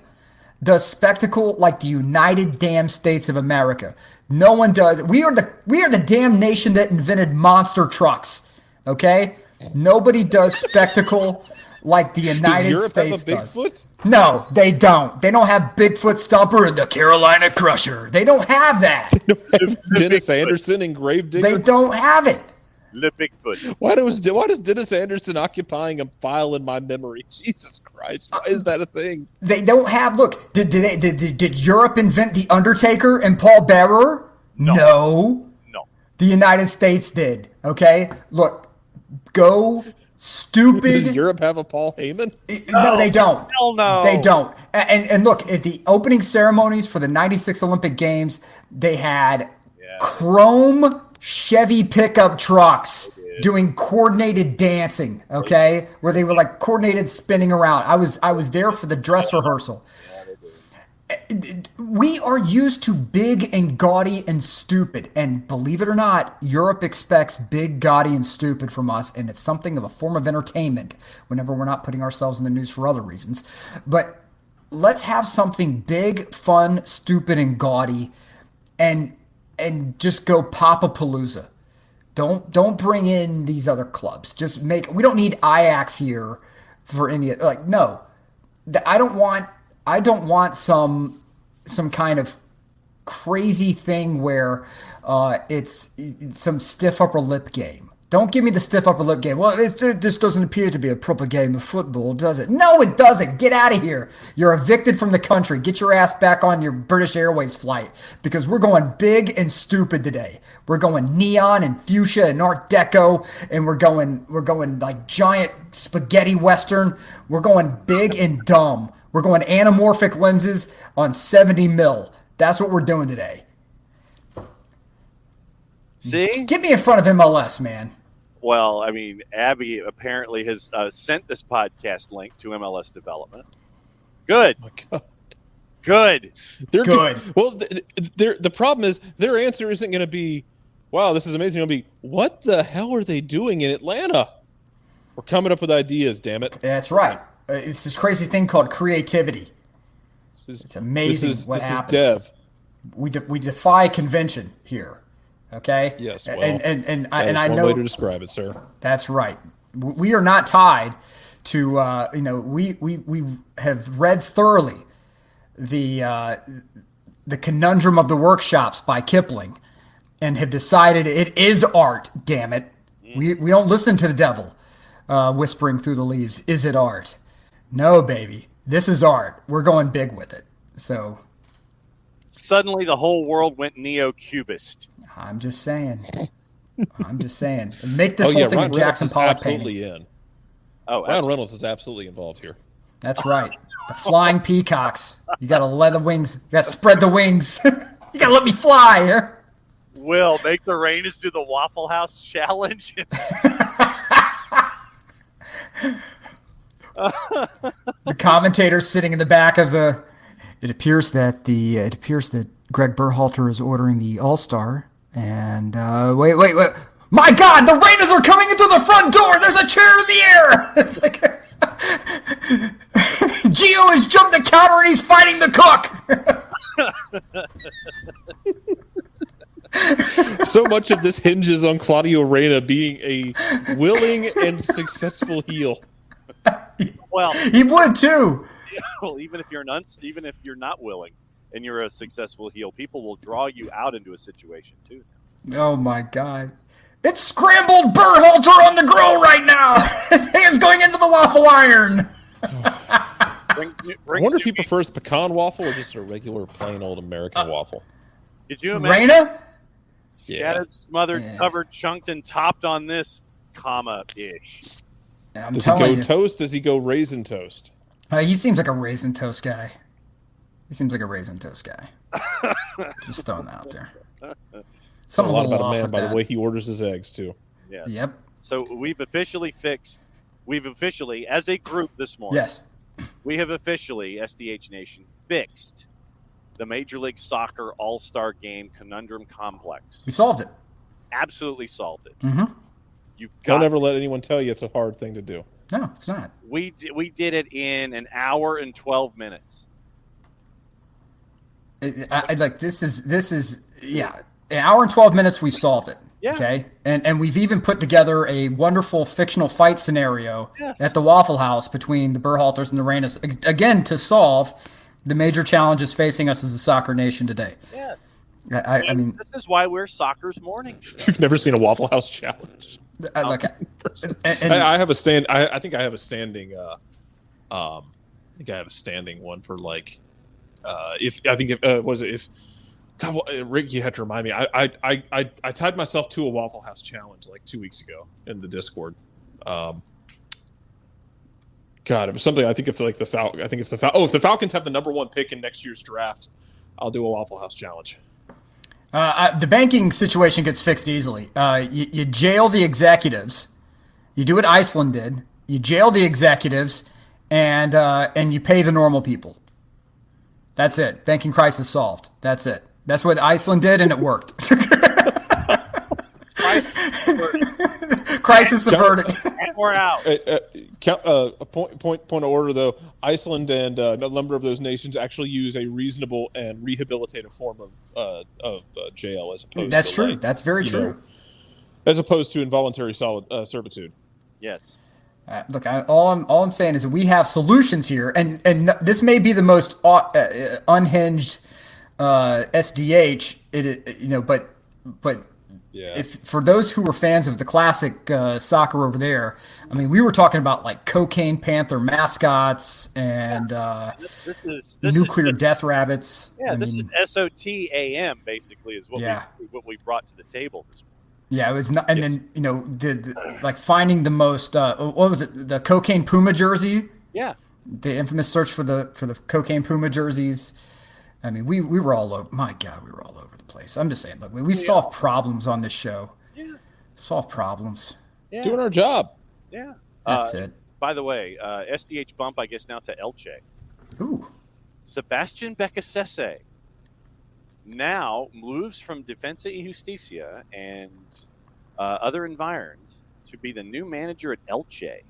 does spectacle like the United damn States of America. No one does. We are the damn nation that invented monster trucks. Okay? Nobody does spectacle like the United States does. No, they don't. They don't have Bigfoot Stumper and the Carolina Crusher. They don't have that. Dennis Anderson and Gravedigger. They don't have it. The Bigfoot. Why does Dennis Anderson occupying a file in my memory? Jesus Christ! Why is that a thing? They don't have. Look, did Europe invent the Undertaker and Paul Bearer? No. The United States did. Okay. Look, go. Stupid. Does Europe have a Paul Heyman? No, they don't. Hell no. They don't. And look, at the opening ceremonies for the 96 Olympic Games, they had chrome Chevy pickup trucks doing coordinated dancing, okay? Where they were like coordinated spinning around. I was there for the dress rehearsal. We are used to big and gaudy and stupid. And believe it or not, Europe expects big, gaudy, and stupid from us. And it's something of a form of entertainment whenever we're not putting ourselves in the news for other reasons. But let's have something big, fun, stupid, and gaudy and just go Papa-palooza. Don't bring in these other clubs. We don't need Ajax here for any, no. I don't want some kind of crazy thing where it's some stiff upper lip game. Don't give me the stiff upper lip game. Well, this doesn't appear to be a proper game of football, does it? No, it doesn't. Get out of here. You're evicted from the country. Get your ass back on your British Airways flight because we're going big and stupid today. We're going neon and fuchsia and Art Deco, and we're going like giant spaghetti western. We're going big and dumb. We're going anamorphic lenses on 70 mil. That's what we're doing today. See? Get me in front of MLS, man. Well, I mean, Abby apparently has sent this podcast link to MLS Development. Good. Oh my God. Good. They're good. Well, the problem is their answer isn't going to be, wow, this is amazing. It'll be, what the hell are they doing in Atlanta? We're coming up with ideas, damn it. That's right. It's this crazy thing called creativity. It's amazing what happens. Dev. We defy convention here. Okay. Yes. Well, and I know one way to describe it, sir. That's right. We are not tied to. We have read thoroughly the Conundrum of the Workshops by Kipling, and have decided it is art. Damn it. We don't listen to the devil whispering through the leaves. Is it art? No, baby. This is art. We're going big with it. So suddenly the whole world went neo-cubist. I'm just saying. Make this whole thing Ryan a Jackson Reynolds Pollock absolutely painting. in. Oh, Ryan Reynolds is absolutely involved here. That's right. The flying peacocks. You got to let the wings. You got to spread the wings. You got to let me fly. Will, make the Rainas do the Waffle House challenge. The commentator's sitting in the back of the. It appears that Greg Berhalter is ordering the All-Star. And wait. My God, the Rainas are coming into the front door. There's a chair in the air. It's like Gio has jumped the counter and he's fighting the cook. So much of this hinges on Claudio Reyna being a willing and successful heel. Well, he would too. Well, even if you're not willing and you're a successful heel, people will draw you out into a situation too. Oh my God. It's scrambled Berhalter on the grill right now. His hand's going into the waffle iron. I wonder if he prefers pecan waffle or just a regular plain old American waffle. Did you imagine? Reyna? Scattered, smothered, covered, chunked, and topped on this, comma-ish. Does he go toast? Does he go raisin toast? He seems like a raisin toast guy. Just throwing that out there. Something a lot about a a man by the way he orders his eggs too. Yes. Yep. So we've officially, as a group this morning. Yes. We have officially, SDH Nation, fixed the Major League Soccer All-Star Game Conundrum Complex. We solved it. Absolutely solved it. Mm-hmm. Don't ever let anyone tell you it's a hard thing to do. No, it's not. We did it in an hour and 12 minutes. This is an hour and 12 minutes we solved it. Yeah. Okay. And we've even put together a wonderful fictional fight scenario at the Waffle House between the Berhalters and the Rainas, again, to solve the major challenges facing us as a soccer nation today. Yes. I mean, this is why we're Soccer's Morning Show. You've never seen a Waffle House challenge. I have a stand. I think I have a standing. I think I have a standing one for like. God, Rick, you have to remind me. I tied myself to a Waffle House challenge like 2 weeks ago in the Discord. God, it was something. I think if the Falcons have the number 1 pick in next year's draft, I'll do a Waffle House challenge. The banking situation gets fixed easily. You jail the executives. You do what Iceland did. You jail the executives, and you pay the normal people. That's it. Banking crisis solved. That's it. That's what Iceland did, and it worked. Crisis averted. And we're out. A point of order, though. Iceland and a number of those nations actually use a reasonable and rehabilitative form of jail as opposed. That's to true. That's very true. As opposed to involuntary servitude. Yes. Look, all I'm saying is that we have solutions here, and this may be the most unhinged SDH. But if for those who were fans of the classic soccer over there, I mean, we were talking about like Cocaine Panther mascots and this is nuclear death rabbits. Yeah, this is SOTAM basically is what we brought to the table this morning. Yeah, it was not, and then the like finding the most what was it, the cocaine Puma jersey? Yeah, the infamous search for the cocaine Puma jerseys. I mean, we were all over. My God, we were all over the place. I'm just saying, look, we solve problems on this show. Yeah, solve problems. Yeah. Doing our job. Yeah, that's it. By the way, SDH bump, I guess now to Elche. Ooh, Sebastian Becasese now moves from Defensa y Justicia and other environs to be the new manager at Elche.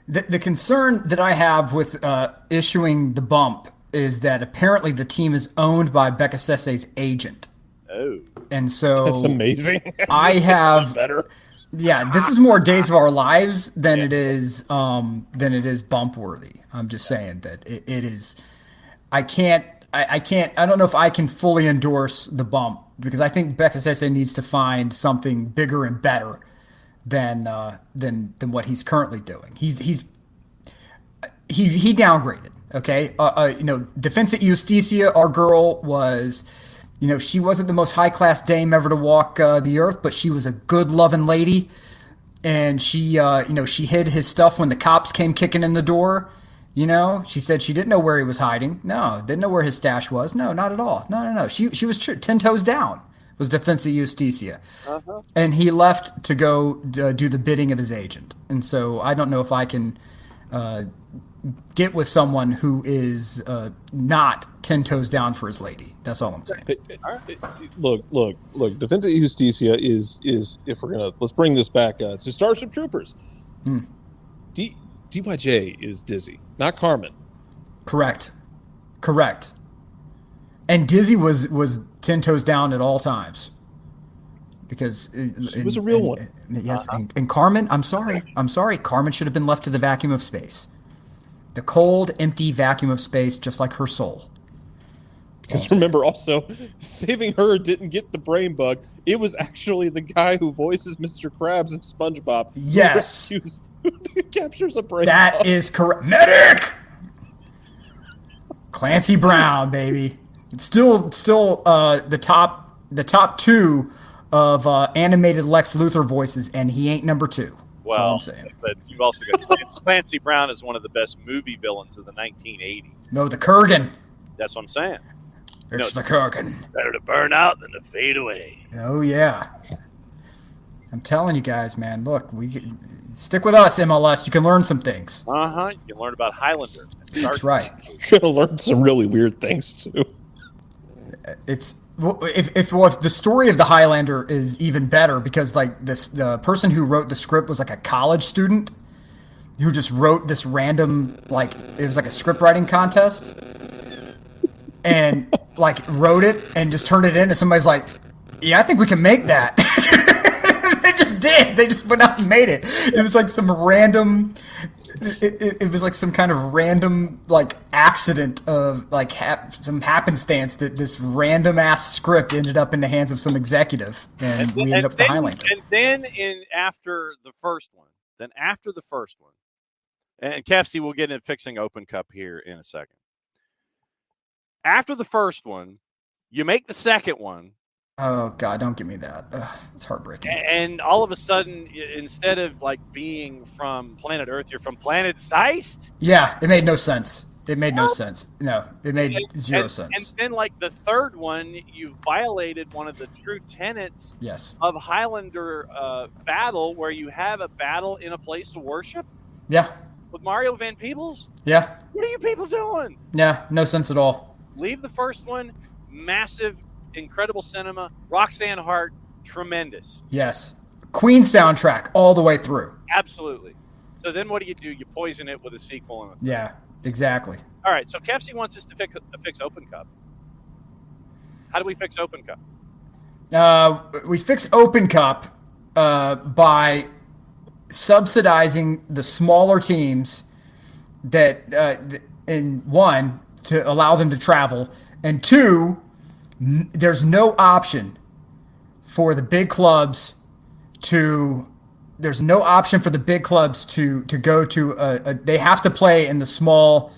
The concern that I have with issuing the bump is that apparently the team is owned by Becasese's agent. Oh. And so that's amazing. I have better. Yeah, this is more Days of Our Lives than it is bump worthy. I'm just saying that it is. I don't know if I can fully endorse the bump because I think Becasese needs to find something bigger and better than what he's currently doing. He downgraded. Okay, Defensa y Justicia, our girl was, she wasn't the most high class dame ever to walk the earth, but she was a good loving lady. and she she hid his stuff when the cops came kicking in the door. She said she didn't know where he was hiding. No, didn't know where his stash was. No, not at all. No. She was 10 toes down. Was Defensa Justicia, and he left to go do the bidding of his agent. And so I don't know if I can get with someone who is not 10 toes down for his lady. That's all I'm saying. Look. Defensa Justicia is if we're gonna let's bring this back to Starship Troopers. DYJ is Dizzy, not Carmen. Correct. And Dizzy was 10 toes down at all times. Because she was a real one. Yes, and Carmen, I'm sorry. Carmen should have been left to the vacuum of space. The cold, empty vacuum of space, just like her soul. Because remember, also, saving her didn't get the brain bug. It was actually the guy who voices Mr. Krabs in SpongeBob. Yes. Who captures a brain That bug. is correct. Medic! Clancy Brown, baby. It's still the top two of animated Lex Luthor voices, and he ain't number 2. That's all I'm saying. But you've also got Clancy Brown is one of the best movie villains of the 1980s. No, the Kurgan. That's what I'm saying. It's the Kurgan. Better to burn out than to fade away. Oh, yeah. I'm telling you guys, man, look, stick with us, MLS. You can learn some things. You can learn about Highlander. That's right. You're going to learn some really weird things, too. If the story of the Highlander is even better, because like the person who wrote the script was like a college student who just wrote this random, like, it was like a script writing contest, and like wrote it and just turned it in, and somebody's like, yeah, I think we can make that. They just did. They just went out and made it. It was like some random. It was like some kind of random like accident of like some happenstance that this random ass script ended up in the hands of some executive, and we ended up with the Highlander. And then after the first one, and KFC will get into fixing Open Cup here in a second. After the first one, you make the second one. Oh, God, don't give me that. It's heartbreaking. And all of a sudden, instead of like being from planet Earth, you're from planet Zeist? Yeah, it made no sense. It made no sense. No, it made zero sense. And then, like, the third one, you violated one of the true tenets of Highlander battle, where you have a battle in a place of worship. Yeah. With Mario Van Peebles? Yeah. What are you people doing? Yeah, no sense at all. Leave the first one. Massive, incredible cinema. Roxanne Hart, tremendous. Yes. Queen soundtrack all the way through. Absolutely. So then what do? You poison it with a sequel. And yeah, exactly. All right, so KFC wants us to fix Open Cup. How do we fix Open Cup? We fix Open Cup by subsidizing the smaller teams that, in one, to allow them to travel, and two, there's no option for the big clubs to go to they have to play in the small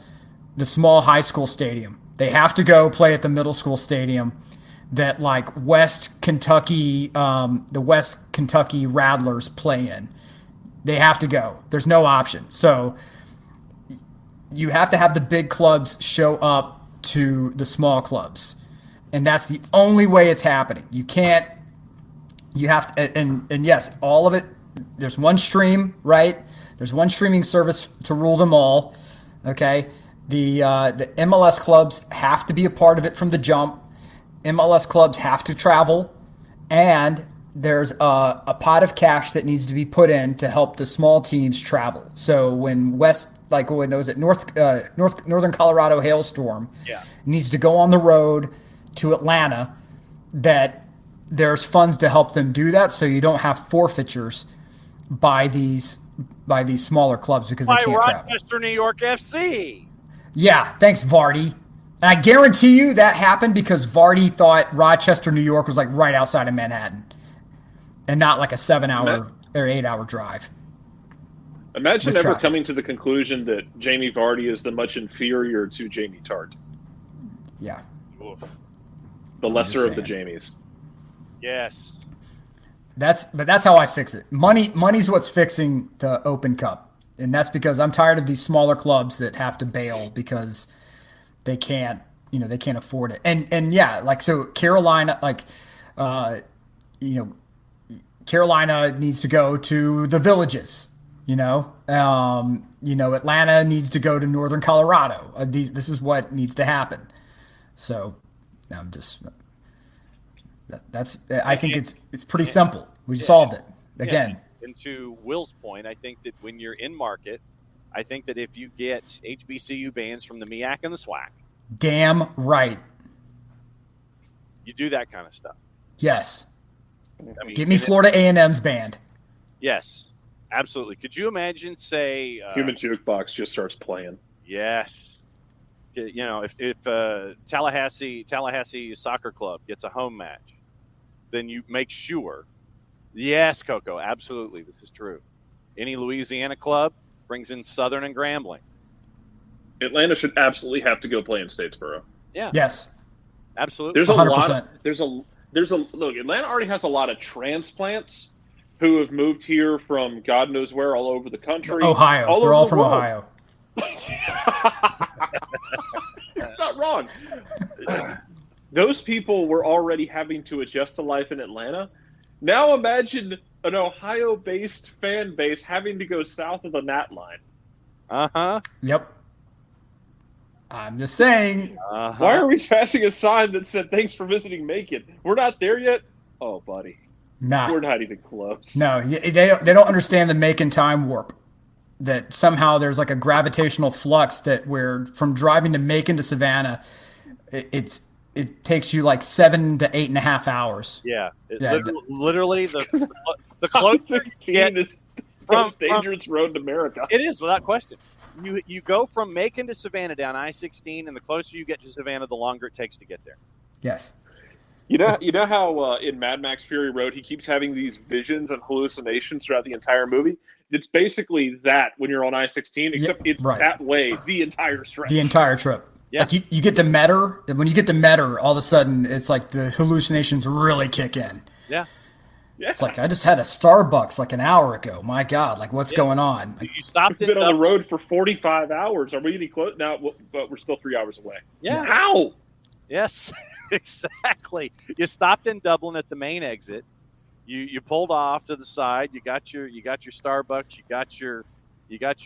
high school stadium. They have to go play at the middle school stadium that like the West Kentucky Rattlers play in. They have to go. There's no option. So you have to have the big clubs show up to the small clubs. And that's the only way it's happening. You have to, and yes, all of it, there's one stream, right? There's one streaming service to rule them all. Okay. The MLS clubs have to be a part of it from the jump. MLS clubs have to travel, and there's a pot of cash that needs to be put in to help the small teams travel. So when Northern Colorado hailstorm needs to go on the road to Atlanta, that there's funds to help them do that, so you don't have forfeitures by these smaller clubs because they can't travel. Rochester, New York FC. Yeah, thanks, Vardy. And I guarantee you that happened because Vardy thought Rochester, New York was like right outside of Manhattan and not like a 7-hour or 8-hour drive. Imagine ever coming to the conclusion that Jamie Vardy is the much inferior to Jamie Tart. Yeah. The lesser of the Jamies. Yes. That's how I fix it. Money's what's fixing the Open Cup, and that's because I'm tired of these smaller clubs that have to bail because they can't afford it. And yeah, like so Carolina, Carolina needs to go to the Villages. Atlanta needs to go to Northern Colorado. This is what needs to happen. So I'm just. I think it's pretty simple. We solved it again. And to Will's point, I think that when you're in market, I think that if you get HBCU bands from the MEAC and the SWAC, damn right, you do that kind of stuff. Yes. Give me Florida A&M's band. Yes, absolutely. Could you imagine, say, Human Jukebox just starts playing? Yes. If Tallahassee Soccer Club gets a home match, then you make sure. Yes, Coco, absolutely, this is true. Any Louisiana club brings in Southern and Grambling. Atlanta should absolutely have to go play in Statesboro. Yeah. Yes. Absolutely. There's a 100%. lot. Look. Atlanta already has a lot of transplants who have moved here from God knows where, all over the country. Ohio. They're all from Ohio. It's not wrong. Those people were already having to adjust to life in Atlanta. Now imagine an Ohio-based fan base having to go south of the Nat line. Uh-huh. Yep. I'm just saying. Uh-huh. Why are we passing a sign that said, "Thanks for visiting Macon"? We're not there yet? Oh, buddy. Nah. We're not even close. No, they don't understand the Macon time warp. That somehow there's like a gravitational flux that where from driving to Macon to Savannah, it takes you like 7 to 8.5 hours. Yeah. Literally the closer you get is the most dangerous road in America. It is, without question. You go from Macon to Savannah down I-16, and the closer you get to Savannah, the longer it takes to get there. Yes. You know how in Mad Max Fury Road he keeps having these visions and hallucinations throughout the entire movie? It's basically that when you're on I-16, except it's that way the entire stretch. The entire trip. Yeah. Like you get to Metter. When you get to Metter, all of a sudden it's like the hallucinations really kick in. Yeah. It's like I just had a Starbucks like an hour ago. My God, like what's going on? Like, you stopped. We've been on the road for 45 hours. Are we any close now? But we're still 3 hours away. Yeah. How? Yes, exactly. You stopped in Dublin at the main exit. You pulled off to the side. You got your Starbucks. You got your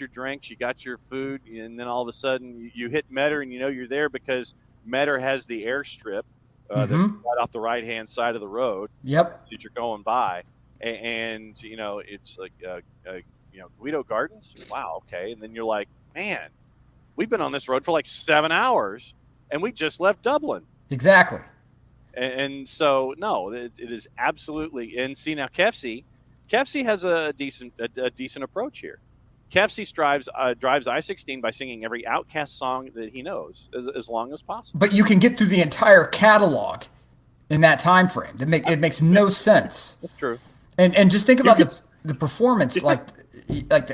drinks. You got your food, and then all of a sudden you hit Metter, and you're there because Metter has the airstrip. That's right off the right-hand side of the road. Yep. That you're going by, and it's like Guido Gardens. Wow, okay. And then you're like, man, we've been on this road for like 7 hours, and we just left Dublin. Exactly. And so no, it is absolutely. And see now, Kefsey has a decent approach here. Kefsey drives I-16 by singing every Outkast song that he knows as long as possible. But you can get through the entire catalog in that time frame. It makes no sense. That's true. And just think about the performance, like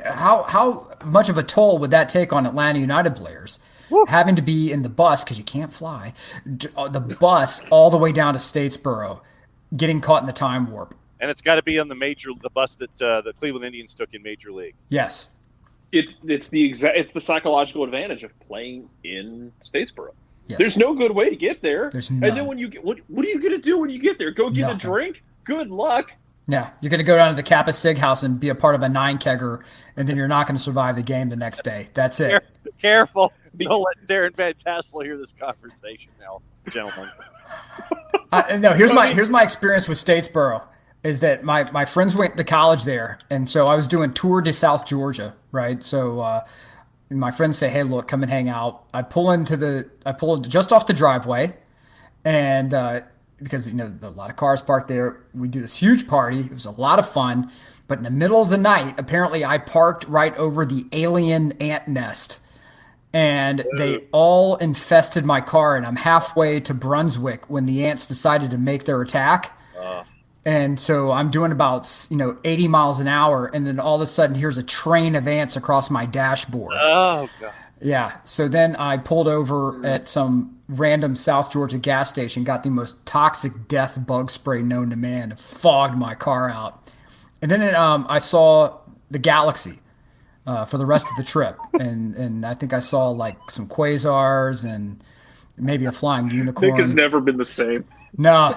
how much of a toll would that take on Atlanta United players? Woo. Having to be in the bus because you can't fly, the bus all the way down to Statesboro, getting caught in the time warp. And it's got to be on the bus that the Cleveland Indians took in Major League. Yes. It's the psychological advantage of playing in Statesboro. Yes. There's no good way to get there. There's none. And then when you get, what are you going to do when you get there? Go get a drink? Good luck. Yeah, you're going to go down to the Kappa Sig house and be a part of a 9-kegger, and then you're not going to survive the game the next day. That's it. Careful. Don't let Darren Van Tassel hear this conversation now, gentlemen. No, here's my experience with Statesboro. Is that my friends went to college there, and so I was doing Tour de South Georgia, right? So my friends say, "Hey, look, come and hang out." I pull just off the driveway, and because a lot of cars parked there, we do this huge party. It was a lot of fun, but in the middle of the night, apparently I parked right over the alien ant nest, and they all infested my car, and I'm halfway to Brunswick when the ants decided to make their attack. And so I'm doing about 80 miles an hour, and then all of a sudden here's a train of ants across my dashboard. Oh God! Yeah. So then I pulled over at some random South Georgia gas station, got the most toxic death bug spray known to man, fogged my car out. And then I saw the galaxy for the rest of the trip. And I think I saw like some quasars and maybe a flying unicorn. Nick has never been the same. No.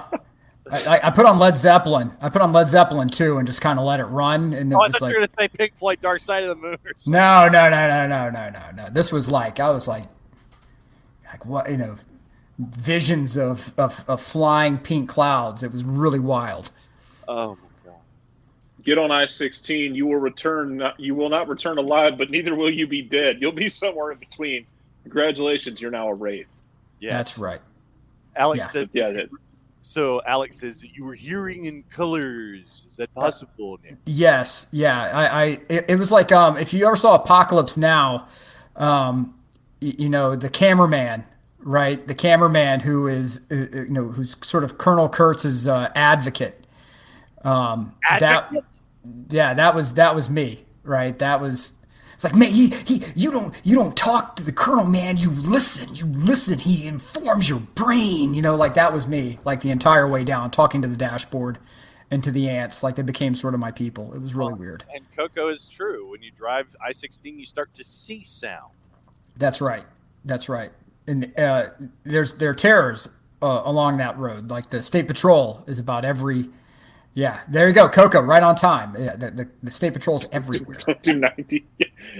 I put on Led Zeppelin. I put on Led Zeppelin too, and just kind of let it run. And it I was thought like, you were going to say Pink Floyd, Dark Side of the Moon. Or something. no. This was like I was like what visions of flying pink clouds. It was really wild. Oh my God! Get on I-16. You will not return alive, but neither will you be dead. You'll be somewhere in between. Congratulations, you're now a wraith. Yeah, That's right. Alex says. Yeah. So Alex says you were hearing in colors. Is that possible? Nick? Yes, yeah. It was like if you ever saw Apocalypse Now, the cameraman, right? The cameraman who is who's sort of Colonel Kurtz's advocate. Advocate? That was me, right? That was. It's like, man, you don't talk to the colonel, man. You listen. He informs your brain. Like that was me, like the entire way down, talking to the dashboard and to the ants. Like they became sort of my people. It was really weird. And Coco is true. When you drive I-16, you start to see sound. That's right. And there are terrors along that road. Like the state patrol is about every. Yeah, there you go, Coco, right on time. Yeah, the state patrol's everywhere. 290.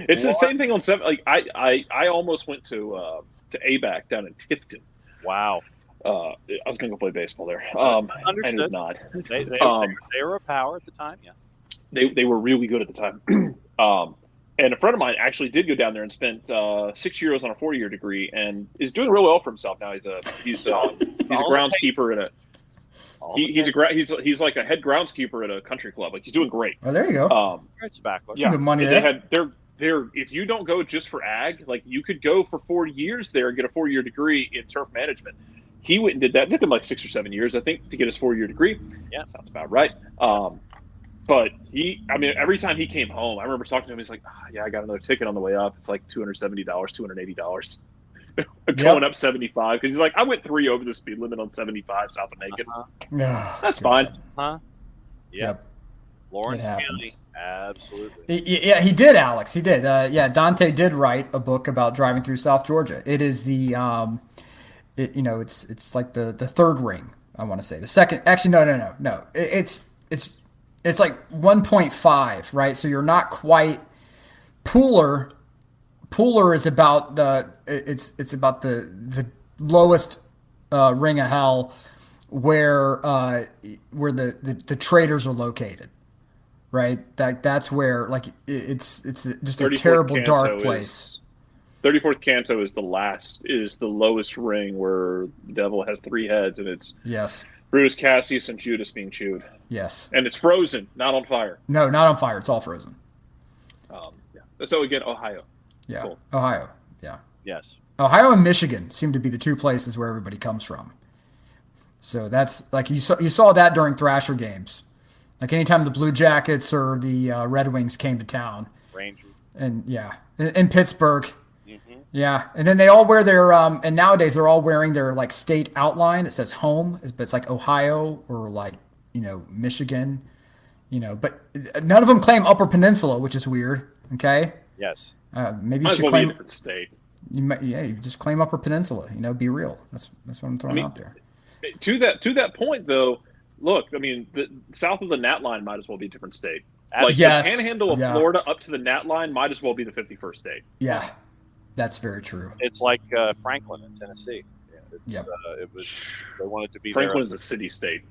It's the same thing on 7. Like I almost went to ABAC down in Tifton. Wow. I was going to go play baseball there. Understood. I did not. They were a power at the time. Yeah. They were really good at the time. And a friend of mine actually did go down there and spent 6 years on a 4-year degree, and is doing real well for himself now. He's a groundskeeper at a. He's like a head groundskeeper at a country club. Like he's doing great. Oh, there you go. It's back. Some good money there. They're if you don't go just for ag, like you could go for 4 years there and get a 4-year degree in turf management. He went and did that. It took him like 6 or 7 years, I think, to get his 4-year degree. Yeah, sounds about right. But every time he came home, I remember talking to him. He's like, "Yeah, I got another ticket on the way up. It's like $270, $280." Going up 75 because he's like, I went 3 over the speed limit on 75 south of Macon. That's fine. Huh? Yep. Lawrence County. Absolutely. Yeah, he did, Alex. He did. Dante did write a book about driving through South Georgia. It is the, it's like the third ring. I want to say the second. Actually, no. It's like 1.5, right? So you're not quite Pooler is about it's about the lowest ring of hell where the traders are located, right? That's where like it's just a terrible dark place. 34th Canto is the lowest ring where the devil has 3 heads, and it's Brutus, Cassius, and Judas being chewed. Yes, and it's frozen, not on fire. No, not on fire. It's all frozen. So again, Ohio. Yeah, cool. Ohio. Yeah. Yes. Ohio and Michigan seem to be the 2 places where everybody comes from. So that's like you saw that during Thrasher games. Like anytime the Blue Jackets or the Red Wings came to town. Rangers. And in Pittsburgh. Mm-hmm. Yeah, and then they all wear their and nowadays they're all wearing their like state outline. It says home, but it's like Ohio or like Michigan. But none of them claim Upper Peninsula, which is weird. Okay. Yes. Maybe you should claim a different state. You just claim Upper Peninsula. Be real. That's what I'm throwing out there. To that point, though, look, the south of the Nat line might as well be a different state. Like the panhandle of Florida up to the Nat line might as well be the 51st state. Yeah, that's very true. It's like Franklin in Tennessee. Yeah, it was. They wanted to be. Franklin is a city state.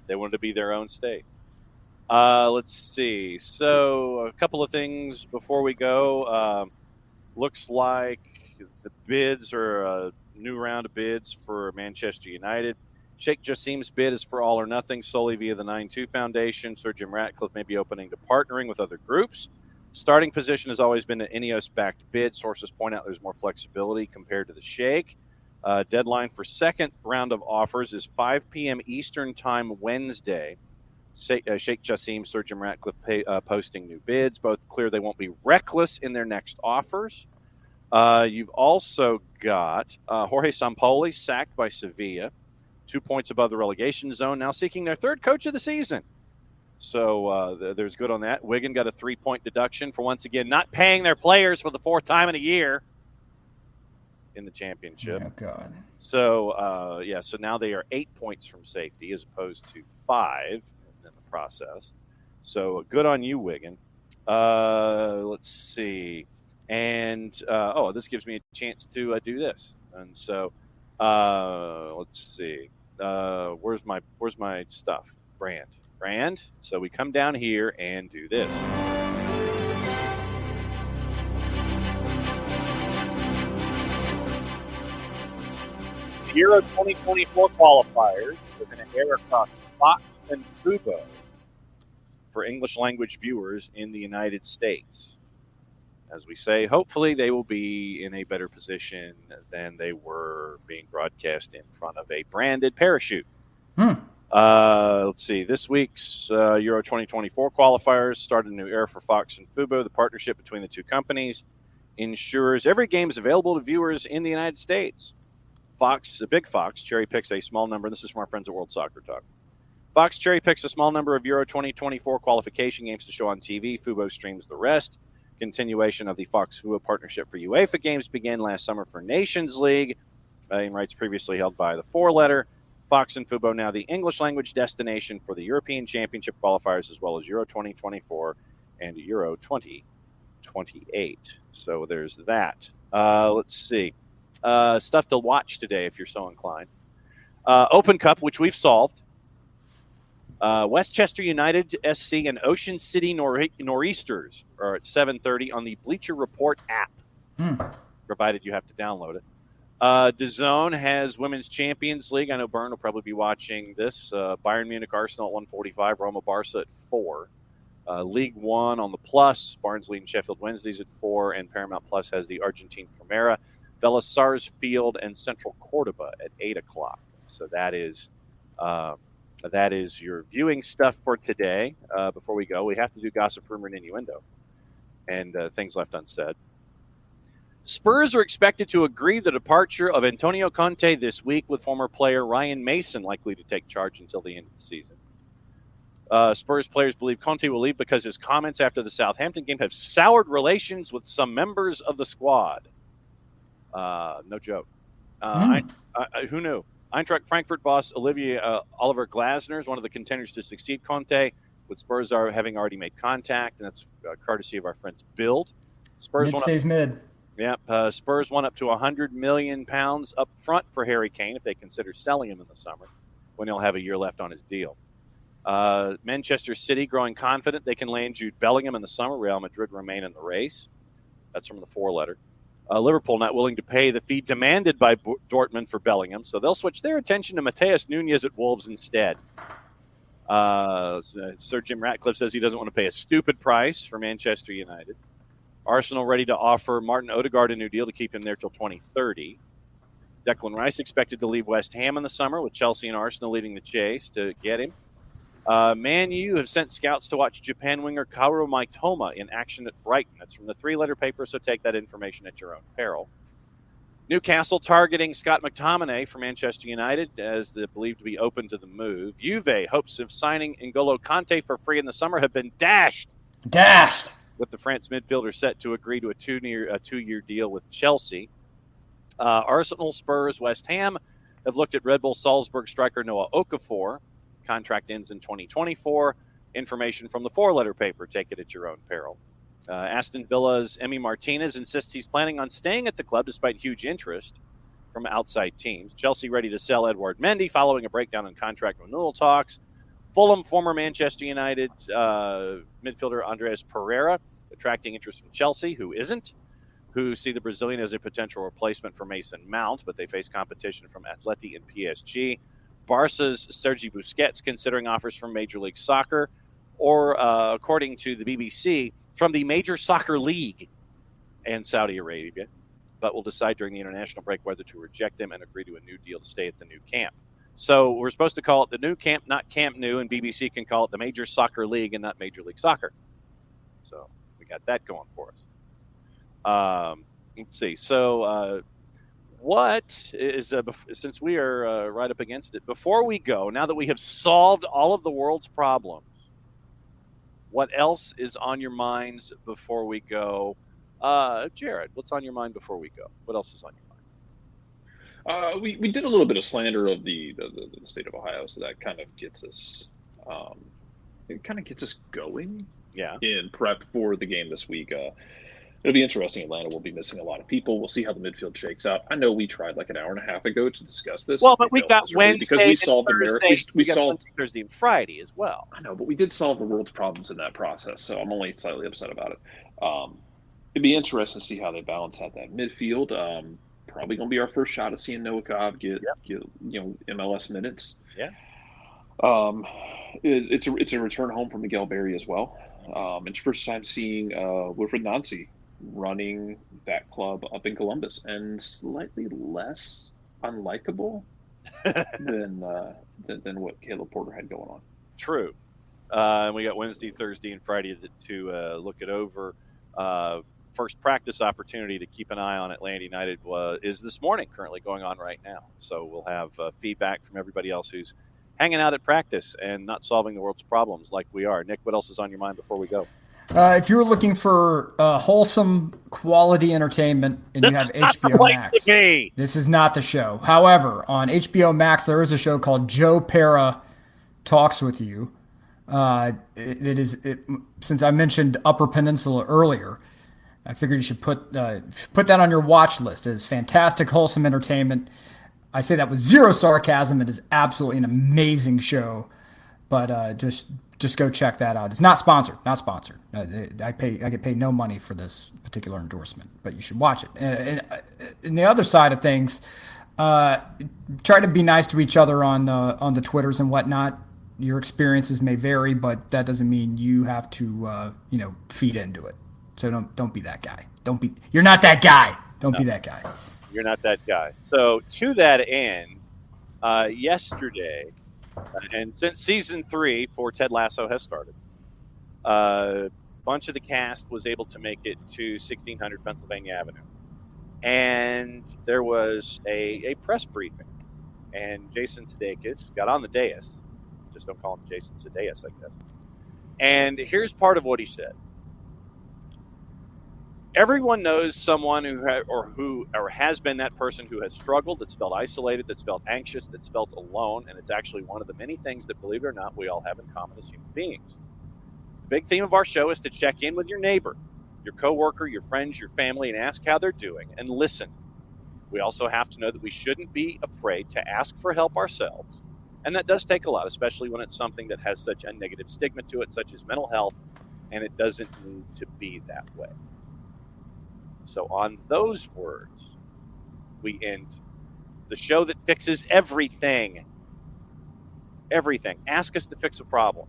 They wanted to be their own state. Let's see. So a couple of things before we go. Looks like the bids are a new round of bids for Manchester United. Sheikh Jassim's bid is for all or nothing solely via the 9-2 Foundation. Sir Jim Ratcliffe may be opening to partnering with other groups. Starting position has always been an Ineos-backed bid. Sources point out there's more flexibility compared to the Sheikh. Deadline for second round of offers is 5 p.m. Eastern Time Wednesday. Sheikh Jassim, Sir Jim Ratcliffe posting new bids. Both clear they won't be reckless in their next offers. You've also got Jorge Sampaoli sacked by Sevilla, 2 points above the relegation zone, now seeking their third coach of the season. So there's good on that. Wigan got a 3-point deduction for, once again, not paying their players for the fourth time in a year in the championship. Oh, God. So, so now they are 8 points from safety as opposed to 5 in the process. So good on you, Wigan. Let's see. And, this gives me a chance to do this. And so let's see. Where's my stuff? Brand. So we come down here and do this. Euro 2024 qualifiers are going to air across Fox and Fubo for English language viewers in the United States. As we say, hopefully they will be in a better position than they were being broadcast in front of a branded parachute. Let's see. This week's Euro 2024 qualifiers started a new era for Fox and Fubo. The partnership between the two companies ensures every game is available to viewers in the United States. Big Fox, cherry picks a small number. This is from our friends at World Soccer Talk. Fox cherry picks a small number of Euro 2024 qualification games to show on TV. Fubo streams the rest. Continuation of the Fox-Fubo partnership for UEFA games began last summer for Nations League, in rights previously held by the four-letter. Fox and Fubo now the English-language destination for the European Championship qualifiers, as well as Euro 2024 and Euro 2028. So there's that. Let's see. Stuff to watch today if you're so inclined. Open Cup, which we've solved. Westchester United SC and Ocean City Nor'easters are at 7:30 on the Bleacher Report app, provided you have to download it. DAZN has Women's Champions League. I know Byrne will probably be watching this. Bayern Munich Arsenal at 1:45, Roma Barca at 4. League One on the Plus, Barnsley and Sheffield Wednesdays at 4, and Paramount Plus has the Argentine Primera, Vélez Sarsfield and Central Cordoba at 8 o'clock. So that is your viewing stuff for today. Before we go, we have to do gossip, rumor, and innuendo, and things left unsaid. Spurs are expected to agree the departure of Antonio Conte this week, with former player Ryan Mason likely to take charge until the end of the season. Spurs players believe Conte will leave because his comments after the Southampton game have soured relations with some members of the squad. No joke. Who knew? Eintracht Frankfurt boss Oliver Glasner is one of the contenders to succeed Conte, with Spurs having already made contact, and that's courtesy of our friends Build. Mid stays mid. Yeah, Spurs won up to £100 million up front for Harry Kane if they consider selling him in the summer, when he'll have a year left on his deal. Manchester City growing confident they can land Jude Bellingham in the summer. Real Madrid remain in the race. That's from the four-letter. Liverpool not willing to pay the fee demanded by Dortmund for Bellingham, so they'll switch their attention to Mateus Nunes at Wolves instead. Sir Jim Ratcliffe says he doesn't want to pay a stupid price for Manchester United. Arsenal ready to offer Martin Odegaard a new deal to keep him there till 2030. Declan Rice expected to leave West Ham in the summer, with Chelsea and Arsenal leading the chase to get him. Man U have sent scouts to watch Japan winger Kaoru Mitoma in action at Brighton. That's from the three-letter paper, so take that information at your own peril. Newcastle targeting Scott McTominay for Manchester United as they're believed to be open to the move. Juve hopes of signing N'Golo Kante for free in the summer have been dashed. With the France midfielder set to agree to a two-year deal with Chelsea. Arsenal, Spurs, West Ham have looked at Red Bull Salzburg striker Noah Okafor. Contract ends in 2024. Information from the four-letter paper. Take it at your own peril. Aston Villa's Emi Martinez insists he's planning on staying at the club despite huge interest from outside teams. Chelsea ready to sell Edouard Mendy following a breakdown in contract renewal talks. Fulham, former Manchester United midfielder Andreas Pereira, attracting interest from Chelsea, who see the Brazilian as a potential replacement for Mason Mount, but they face competition from ATLUTD and PSG. Barca's Sergi Busquets considering offers from Major League Soccer, or according to the BBC, from the Major Soccer League and Saudi Arabia, but will decide during the international break whether to reject them and agree to a new deal to stay at the new camp. So we're supposed to call it the new camp, not Camp Nou, and BBC can call it the Major Soccer League and not Major League Soccer. So we got that going for us. Let's see. So, what is since we are right up against it? Before we go, now that we have solved all of the world's problems, what else is on your minds before we go? Jarrett, what's on your mind before we go? What else is on your mind? We did a little bit of slander of the state of Ohio, so that kind of gets us going. Yeah. In prep for the game this week. It'll be interesting. Atlanta will be missing a lot of people. We'll see how the midfield shakes out. I know we tried like an hour and a half ago to discuss this. Well, but we've got Wednesday because we solved Thursday. We solved Wednesday, Thursday, and Friday as well. I know, but we did solve the world's problems in that process, so I'm only slightly upset about it. It'd be interesting to see how they balance out that midfield. Probably going to be our first shot at seeing Noakov get MLS minutes. Yeah. It's a return home for Miguel Berry as well. It's first time seeing Wilfred Nancy running that club up in Columbus, and slightly less unlikable than what Caleb Porter had going on. True. And we got Wednesday, Thursday, and Friday to look it over. First practice opportunity to keep an eye on Atlanta United is this morning, currently going on right now. So we'll have feedback from everybody else who's hanging out at practice and not solving the world's problems like we are. Nick, what else is on your mind before we go? If you're looking for wholesome quality entertainment and you have HBO Max, this is not the show. However, on HBO Max, there is a show called Joe Pera Talks with You. Since I mentioned Upper Peninsula earlier, I figured you should put that on your watch list. It is fantastic, wholesome entertainment. I say that with zero sarcasm. It is absolutely an amazing show. But just go check that out. It's not sponsored. I get paid no money for this particular endorsement, but you should watch it. And the other side of things, try to be nice to each other on the Twitters and whatnot. Your experiences may vary, but that doesn't mean you have to feed into it. So don't be that guy. You're not that guy. Don't be that guy. You're not that guy. So to that end, yesterday, and since season 3 for Ted Lasso has started, a bunch of the cast was able to make it to 1600 Pennsylvania Avenue. And there was a press briefing. And Jason Sudeikis got on the dais. Just don't call him Jason Sudeikis, I guess. And here's part of what he said. Everyone knows someone who has been that person who has struggled, that's felt isolated, that's felt anxious, that's felt alone, and it's actually one of the many things that, believe it or not, we all have in common as human beings. The big theme of our show is to check in with your neighbor, your coworker, your friends, your family, and ask how they're doing and listen. We also have to know that we shouldn't be afraid to ask for help ourselves, and that does take a lot, especially when it's something that has such a negative stigma to it, such as mental health, and it doesn't need to be that way. So on those words, we end the show that fixes everything. Everything. Ask us to fix a problem.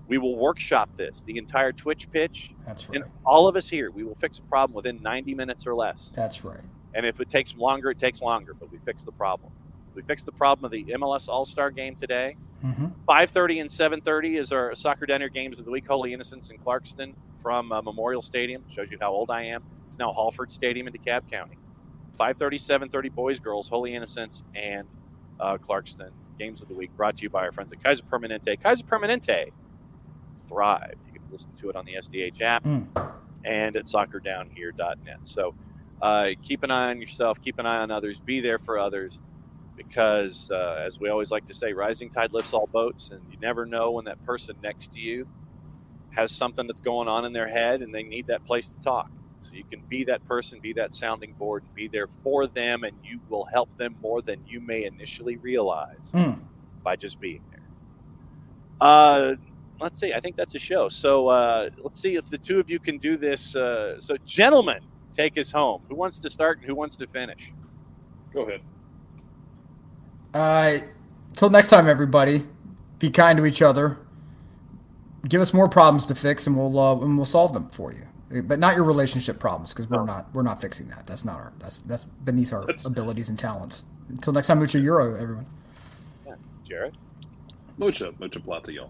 We will workshop this, the entire Twitch pitch. That's right. And all of us here, we will fix a problem within 90 minutes or less. That's right. And if it takes longer, it takes longer, but we fix the problem. We fixed the problem of the MLS All-Star Game today. 5:30 and 7:30 is our soccer dinner games of the week. Holy Innocents in Clarkston from Memorial Stadium. Shows you how old I am. It's now Halford Stadium in DeKalb County. 5:30, 7:30 boys, girls, Holy Innocents, and Clarkston games of the week. Brought to you by our friends at Kaiser Permanente. Kaiser Permanente, thrive. You can listen to it on the SDH app and at soccerdownhere.net. So keep an eye on yourself. Keep an eye on others. Be there for others. Because, as we always like to say, rising tide lifts all boats, and you never know when that person next to you has something that's going on in their head and they need that place to talk. So you can be that person, be that sounding board, and be there for them, and you will help them more than you may initially realize by just being there. Let's see. I think that's a show. So let's see if the two of you can do this. So, gentlemen, take us home. Who wants to start and who wants to finish? Go ahead. Till next time, everybody, be kind to each other. Give us more problems to fix, and we'll solve them for you. But not your relationship problems, because we're not fixing that. That's not that's beneath our abilities and talents. Until next time, mucho euro, everyone. Yeah. Jarrett? Mucho plata, y'all.